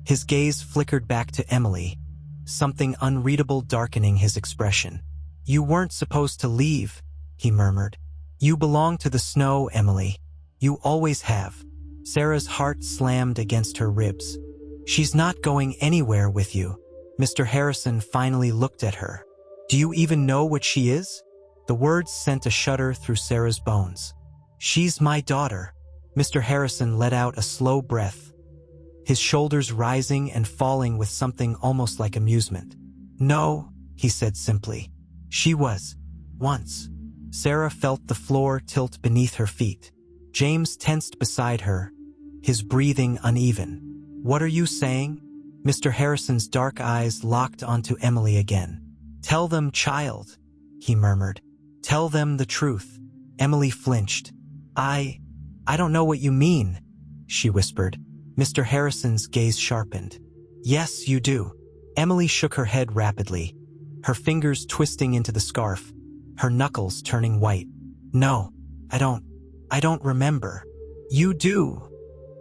A: His gaze flickered back to Emily, something unreadable darkening his expression. "You weren't supposed to leave," he murmured. "You belong to the snow, Emily. You always have." Sarah's heart slammed against her ribs. "She's not going anywhere with you." Mr. Harrison finally looked at her. "Do you even know what she is?" The words sent a shudder through Sarah's bones. "She's my daughter." Mr. Harrison let out a slow breath, his shoulders rising and falling with something almost like amusement. "No," he said simply. "She was. Once." Sarah felt the floor tilt beneath her feet. James tensed beside her, his breathing uneven. "What are you saying?" Mr. Harrison's dark eyes locked onto Emily again. "Tell them, child," he murmured. "Tell them the truth." Emily flinched. I don't know what you mean," she whispered. Mr. Harrison's gaze sharpened. "Yes, you do." Emily shook her head rapidly, her fingers twisting into the scarf, her knuckles turning white. "No, I don't remember." "You do,"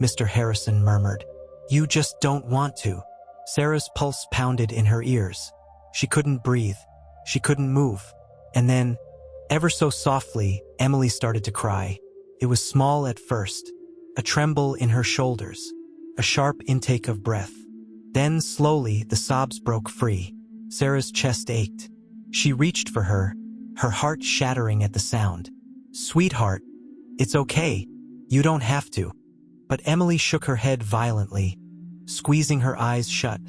A: Mr. Harrison murmured. "You just don't want to." Sarah's pulse pounded in her ears. She couldn't breathe. She couldn't move. And then, ever so softly, Emily started to cry. It was small at first, a tremble in her shoulders, a sharp intake of breath. Then, slowly, the sobs broke free. Sarah's chest ached. She reached for her heart shattering at the sound. "Sweetheart, it's okay. You don't have to." But Emily shook her head violently, squeezing her eyes shut,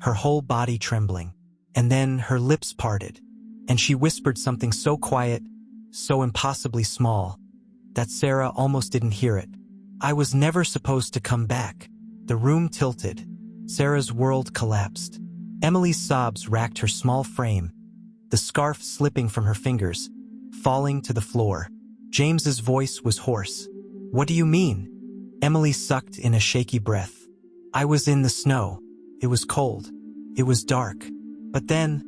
A: her whole body trembling. And then her lips parted, and she whispered something so quiet, so impossibly small, that Sarah almost didn't hear it. "I was never supposed to come back." The room tilted. Sarah's world collapsed. Emily's sobs racked her small frame, the scarf slipping from her fingers, falling to the floor. James's voice was hoarse. "What do you mean?" Emily sucked in a shaky breath. "I was in the snow. It was cold. It was dark. But then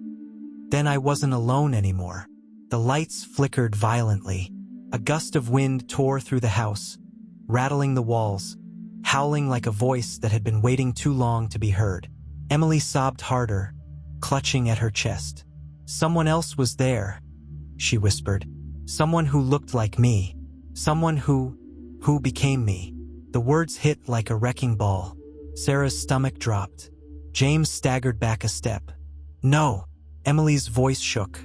A: I wasn't alone anymore." The lights flickered violently. A gust of wind tore through the house, rattling the walls, howling like a voice that had been waiting too long to be heard. Emily sobbed harder, clutching at her chest. "Someone else was there," she whispered. "Someone who looked like me. Someone who became me." The words hit like a wrecking ball. Sarah's stomach dropped. James staggered back a step. "No." Emily's voice shook.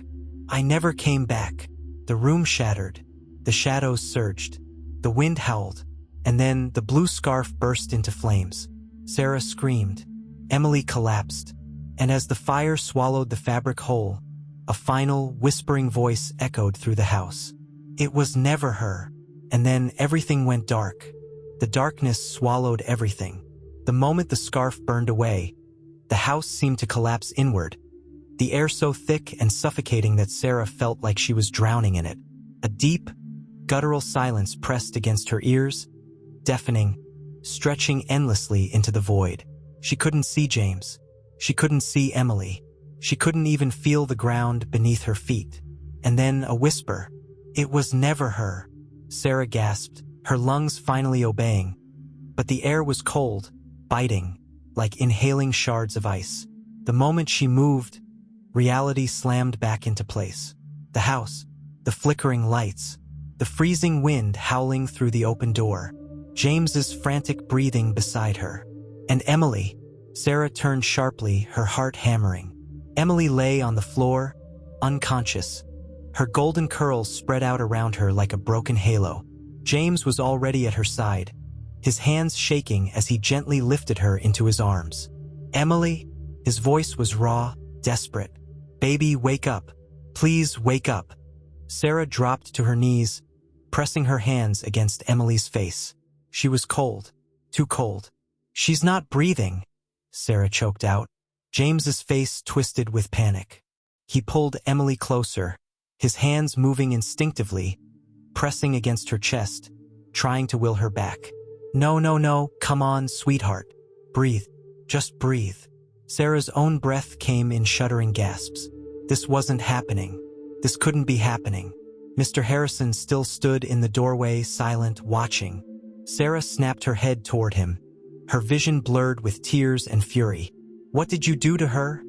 A: "I never came back." The room shattered. The shadows surged. The wind howled. And then the blue scarf burst into flames. Sarah screamed. Emily collapsed. And as the fire swallowed the fabric whole, a final, whispering voice echoed through the house. "It was never her." And then everything went dark. The darkness swallowed everything. The moment the scarf burned away, the house seemed to collapse inward, the air so thick and suffocating that Sarah felt like she was drowning in it. A deep, guttural silence pressed against her ears, deafening, stretching endlessly into the void. She couldn't see James. She couldn't see Emily. She couldn't even feel the ground beneath her feet. And then a whisper. "It was never her." Sarah gasped, her lungs finally obeying. But the air was cold, biting, like inhaling shards of ice. The moment she moved, reality slammed back into place. The house, the flickering lights, the freezing wind howling through the open door, James's frantic breathing beside her. And Emily. Sarah turned sharply, her heart hammering. Emily lay on the floor, unconscious, her golden curls spread out around her like a broken halo. James was already at her side, his hands shaking as he gently lifted her into his arms. "Emily?" His voice was raw, desperate. "Baby, wake up. Please wake up." Sarah dropped to her knees, pressing her hands against Emily's face. She was cold, too cold. "She's not breathing," Sarah choked out. James's face twisted with panic. He pulled Emily closer, his hands moving instinctively, pressing against her chest, trying to will her back. "No, no, no, come on, sweetheart. Breathe. Just breathe." Sarah's own breath came in shuddering gasps. This wasn't happening. This couldn't be happening. Mr. Harrison still stood in the doorway, silent, watching. Sarah snapped her head toward him, her vision blurred with tears and fury. "What did you do to her?"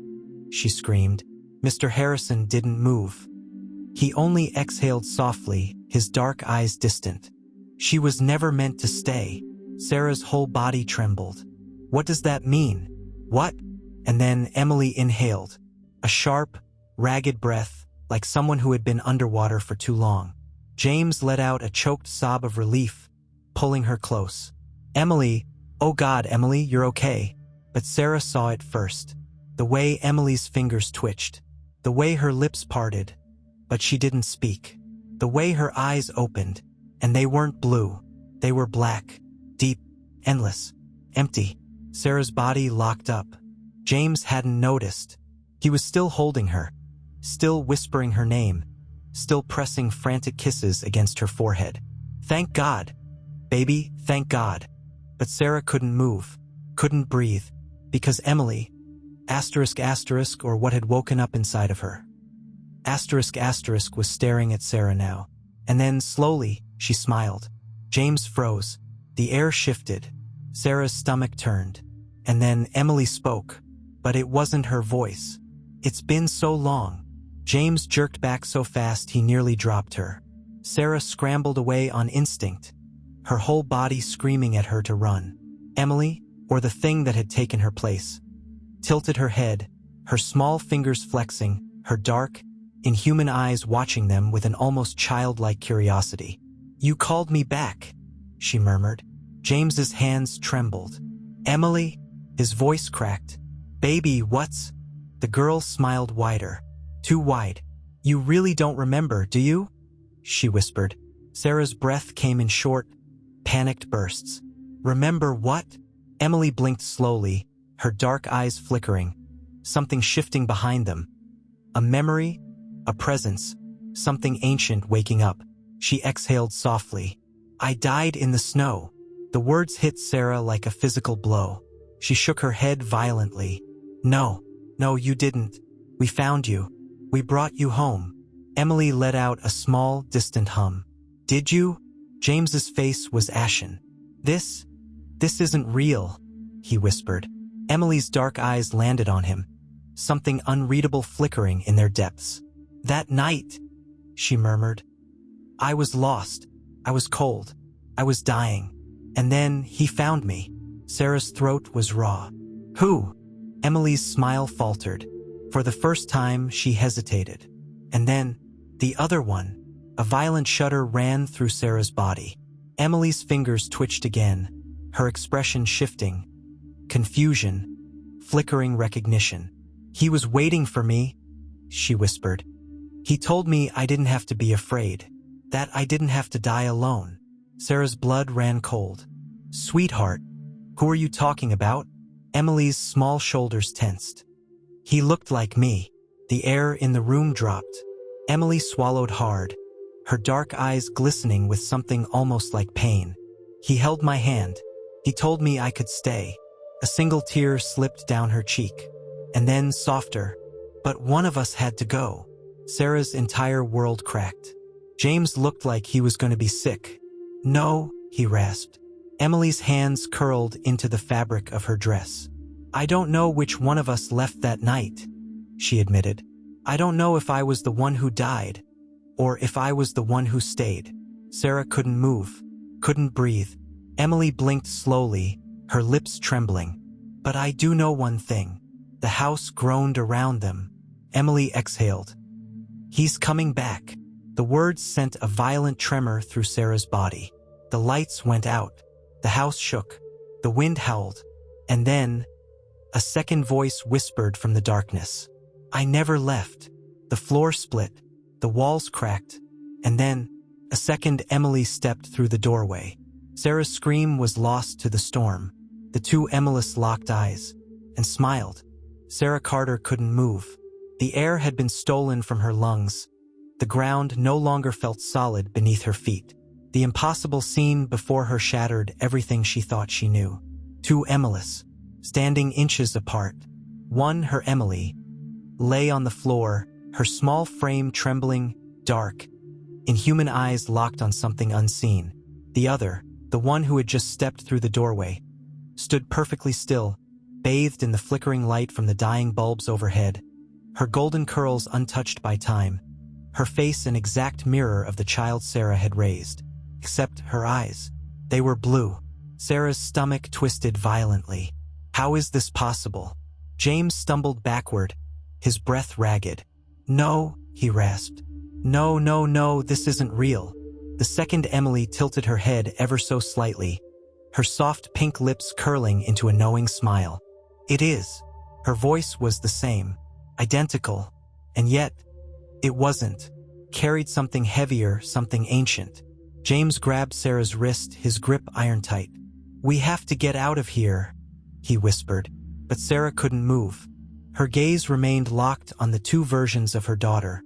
A: she screamed. Mr. Harrison didn't move. He only exhaled softly, his dark eyes distant. "She was never meant to stay." Sarah's whole body trembled. "What does that mean? What?" And then Emily inhaled, a sharp, ragged breath, like someone who had been underwater for too long. James let out a choked sob of relief, pulling her close. "Emily, oh God, Emily, you're okay." But Sarah saw it first. The way Emily's fingers twitched, the way her lips parted, but she didn't speak. The way her eyes opened, and they weren't blue. They were black, deep, endless, empty. Sarah's body locked up. James hadn't noticed. He was still holding her, still whispering her name, still pressing frantic kisses against her forehead. "Thank God, baby, thank God." But Sarah couldn't move, couldn't breathe, because Emily, or what had woken up inside of her, was staring at Sarah now. And then, slowly, she smiled. James froze. The air shifted. Sarah's stomach turned. And then Emily spoke. But it wasn't her voice. "It's been so long." James jerked back so fast he nearly dropped her. Sarah scrambled away on instinct, her whole body screaming at her to run. Emily, or the thing that had taken her place, tilted her head, her small fingers flexing, her dark, inhuman eyes watching them with an almost childlike curiosity. "You called me back," she murmured. James's hands trembled. "Emily?" His voice cracked. "Baby, what's—" The girl smiled wider. Too wide. "You really don't remember, do you?" she whispered. Sarah's breath came in short, panicked bursts. "Remember what?" Emily blinked slowly, her dark eyes flickering, something shifting behind them. A memory, a presence, something ancient waking up. She exhaled softly. "I died in the snow." The words hit Sarah like a physical blow. She shook her head violently. "No, no, you didn't. We found you. We brought you home." Emily let out a small, distant hum. "Did you?" James's face was ashen. This isn't real," he whispered. Emily's dark eyes landed on him, something unreadable flickering in their depths. "That night," she murmured, "I was lost. I was cold. I was dying. And then he found me." Sarah's throat was raw. "Who?" Emily's smile faltered. For the first time, she hesitated. And then, the other one. A violent shudder ran through Sarah's body. Emily's fingers twitched again, her expression shifting. Confusion, flickering recognition. "He was waiting for me," she whispered. "He told me I didn't have to be afraid, that I didn't have to die alone." Sarah's blood ran cold. "Sweetheart, who are you talking about?" Emily's small shoulders tensed. "He looked like me." The air in the room dropped. Emily swallowed hard, her dark eyes glistening with something almost like pain. "He held my hand. He told me I could stay." A single tear slipped down her cheek. And then, softer, But one of us had to go. Sarah's entire world cracked. James looked like he was going to be sick. No, he rasped. Emily's hands curled into the fabric of her dress. I don't know which one of us left that night, she admitted. I don't know if I was the one who died, or if I was the one who stayed. Sarah couldn't move, couldn't breathe. Emily blinked slowly, her lips trembling. But I do know one thing. The house groaned around them. Emily exhaled. He's coming back. The words sent a violent tremor through Sarah's body. The lights went out. The house shook. The wind howled. And then, a second voice whispered from the darkness. I never left. The floor split. The walls cracked. And then, a second Emily stepped through the doorway. Sarah's scream was lost to the storm. The two Emilys locked eyes and smiled. Sarah Carter couldn't move. The air had been stolen from her lungs. The ground no longer felt solid beneath her feet. The impossible scene before her shattered everything she thought she knew. Two Emilys, standing inches apart. One, her Emily, lay on the floor, her small frame trembling, dark, inhuman eyes locked on something unseen. The other, the one who had just stepped through the doorway, stood perfectly still, bathed in the flickering light from the dying bulbs overhead, her golden curls untouched by time, her face an exact mirror of the child Sarah had raised. Except her eyes. They were blue. Sarah's stomach twisted violently. How is this possible? James stumbled backward, his breath ragged. No, he rasped. No, no, no, this isn't real. The second Emily tilted her head ever so slightly, her soft pink lips curling into a knowing smile. It is. Her voice was the same, identical, and yet, it wasn't. Carried something heavier, something ancient. James grabbed Sarah's wrist, his grip iron-tight. We have to get out of here, he whispered, but Sarah couldn't move. Her gaze remained locked on the two versions of her daughter,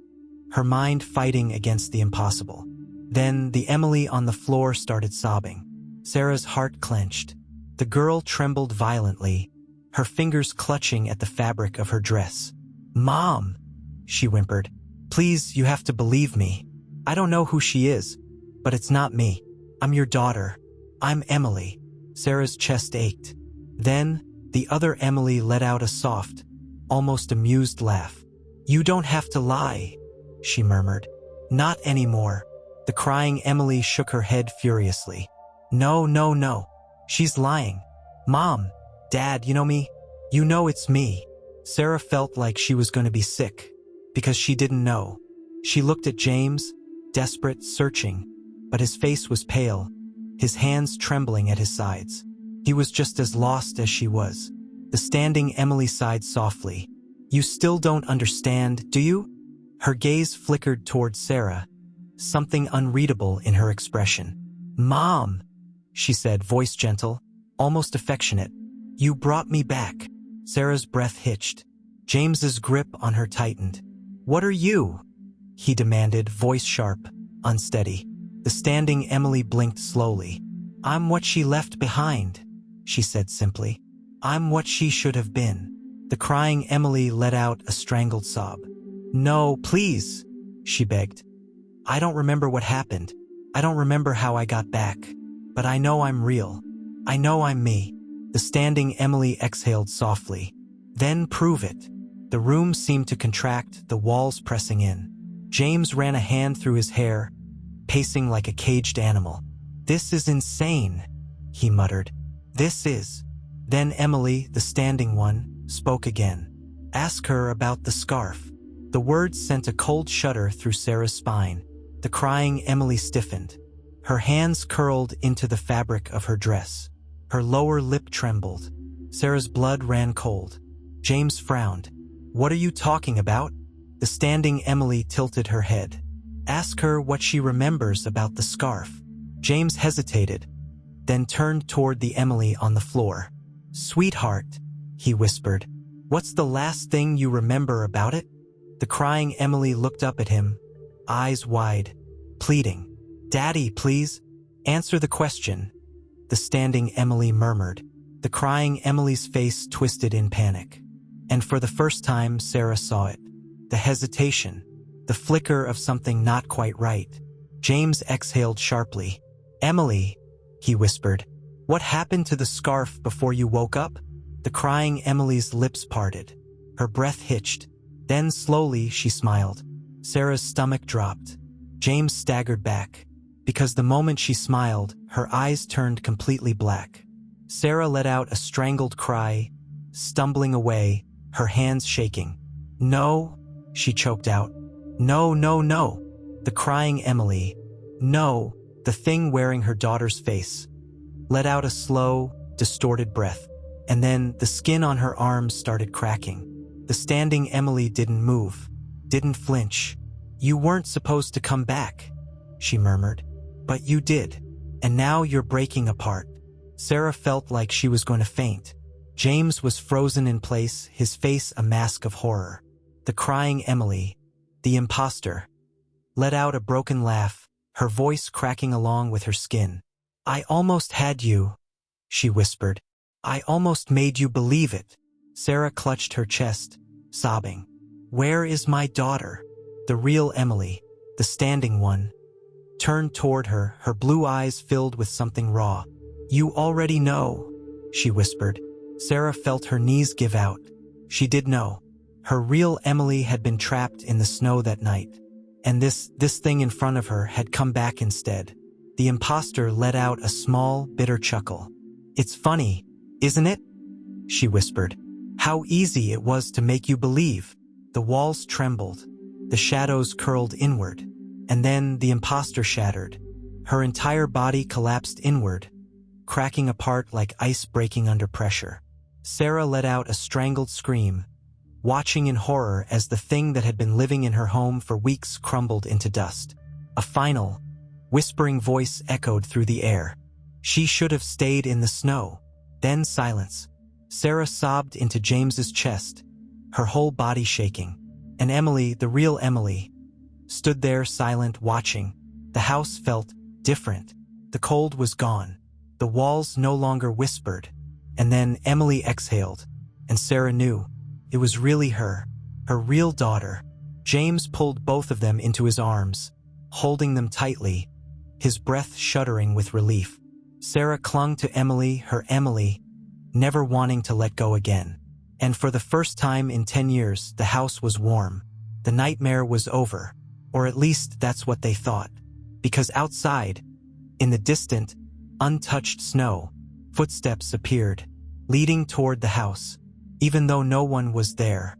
A: her mind fighting against the impossible. Then the Emily on the floor started sobbing. Sarah's heart clenched. The girl trembled violently, her fingers clutching at the fabric of her dress. Mom, she whimpered. Please, you have to believe me. I don't know who she is, but it's not me. I'm your daughter. I'm Emily. Sarah's chest ached. Then, the other Emily let out a soft, almost amused laugh. You don't have to lie, she murmured. Not anymore. The crying Emily shook her head furiously. No, no, no. She's lying. Mom, Dad, you know me? You know it's me. Sarah felt like she was going to be sick, because she didn't know. She looked at James, desperate, searching, but his face was pale, his hands trembling at his sides. He was just as lost as she was. The standing Emily sighed softly. You still don't understand, do you? Her gaze flickered toward Sarah, something unreadable in her expression. Mom, she said, voice gentle, almost affectionate. You brought me back. Sarah's breath hitched. James's grip on her tightened. What are you? He demanded, voice sharp, unsteady. The standing Emily blinked slowly. I'm what she left behind, she said simply. I'm what she should have been. The crying Emily let out a strangled sob. No, please, she begged. I don't remember what happened. I don't remember how I got back. But I know I'm real. I know I'm me. The standing Emily exhaled softly. Then prove it. The room seemed to contract, the walls pressing in. James ran a hand through his hair, pacing like a caged animal. This is insane, he muttered. This is. Then Emily, the standing one, spoke again. Ask her about the scarf. The words sent a cold shudder through Sarah's spine. The crying Emily stiffened. Her hands curled into the fabric of her dress. Her lower lip trembled. Sarah's blood ran cold. James frowned. What are you talking about? The standing Emily tilted her head. Ask her what she remembers about the scarf. James hesitated, then turned toward the Emily on the floor. Sweetheart, he whispered. What's the last thing you remember about it? The crying Emily looked up at him, eyes wide, pleading. Daddy, please, answer the question. The standing Emily murmured. The crying Emily's face twisted in panic. And for the first time, Sarah saw it. the hesitation, the flicker of something not quite right. James exhaled sharply. "Emily," he whispered, "what happened to the scarf before you woke up?" The crying Emily's lips parted. Her breath hitched. Then slowly she smiled. Sarah's stomach dropped. James staggered back. Because the moment she smiled, her eyes turned completely black. Sarah let out a strangled cry, stumbling away, her hands shaking. "No," she choked out. "No, no, no." The crying Emily, no, the thing wearing her daughter's face, let out a slow, distorted breath. And then the skin on her arms started cracking. The standing Emily didn't move, didn't flinch. "You weren't supposed to come back," she murmured. "But you did. And now you're breaking apart." Sarah felt like she was going to faint. James was frozen in place, his face a mask of horror. The crying Emily, the imposter, let out a broken laugh, her voice cracking along with her skin. "I almost had you," she whispered. "I almost made you believe it." Sarah clutched her chest, sobbing. "Where is my daughter?" The real Emily, the standing one, turned toward her, her blue eyes filled with something raw. "You already know," she whispered. Sarah felt her knees give out. She did know. Her real Emily had been trapped in the snow that night. And this thing in front of her had come back instead. The imposter let out a small, bitter chuckle. "It's funny, isn't it?" she whispered. "How easy it was to make you believe." The walls trembled. The shadows curled inward. And then the imposter shattered. Her entire body collapsed inward, cracking apart like ice breaking under pressure. Sarah let out a strangled scream, watching in horror as the thing that had been living in her home for weeks crumbled into dust. A final, whispering voice echoed through the air. "She should have stayed in the snow." Then silence. Sarah sobbed into James's chest, her whole body shaking. And Emily, the real Emily, stood there silent, watching. The house felt different. The cold was gone. The walls no longer whispered. And then Emily exhaled, and Sarah knew. It was really her real daughter. James pulled both of them into his arms, holding them tightly, his breath shuddering with relief. Sarah clung to Emily, her Emily, never wanting to let go again. And for the first time in 10 years, the house was warm. The nightmare was over, or at least that's what they thought. Because outside, in the distant, untouched snow, footsteps appeared, leading toward the house. Even though no one was there,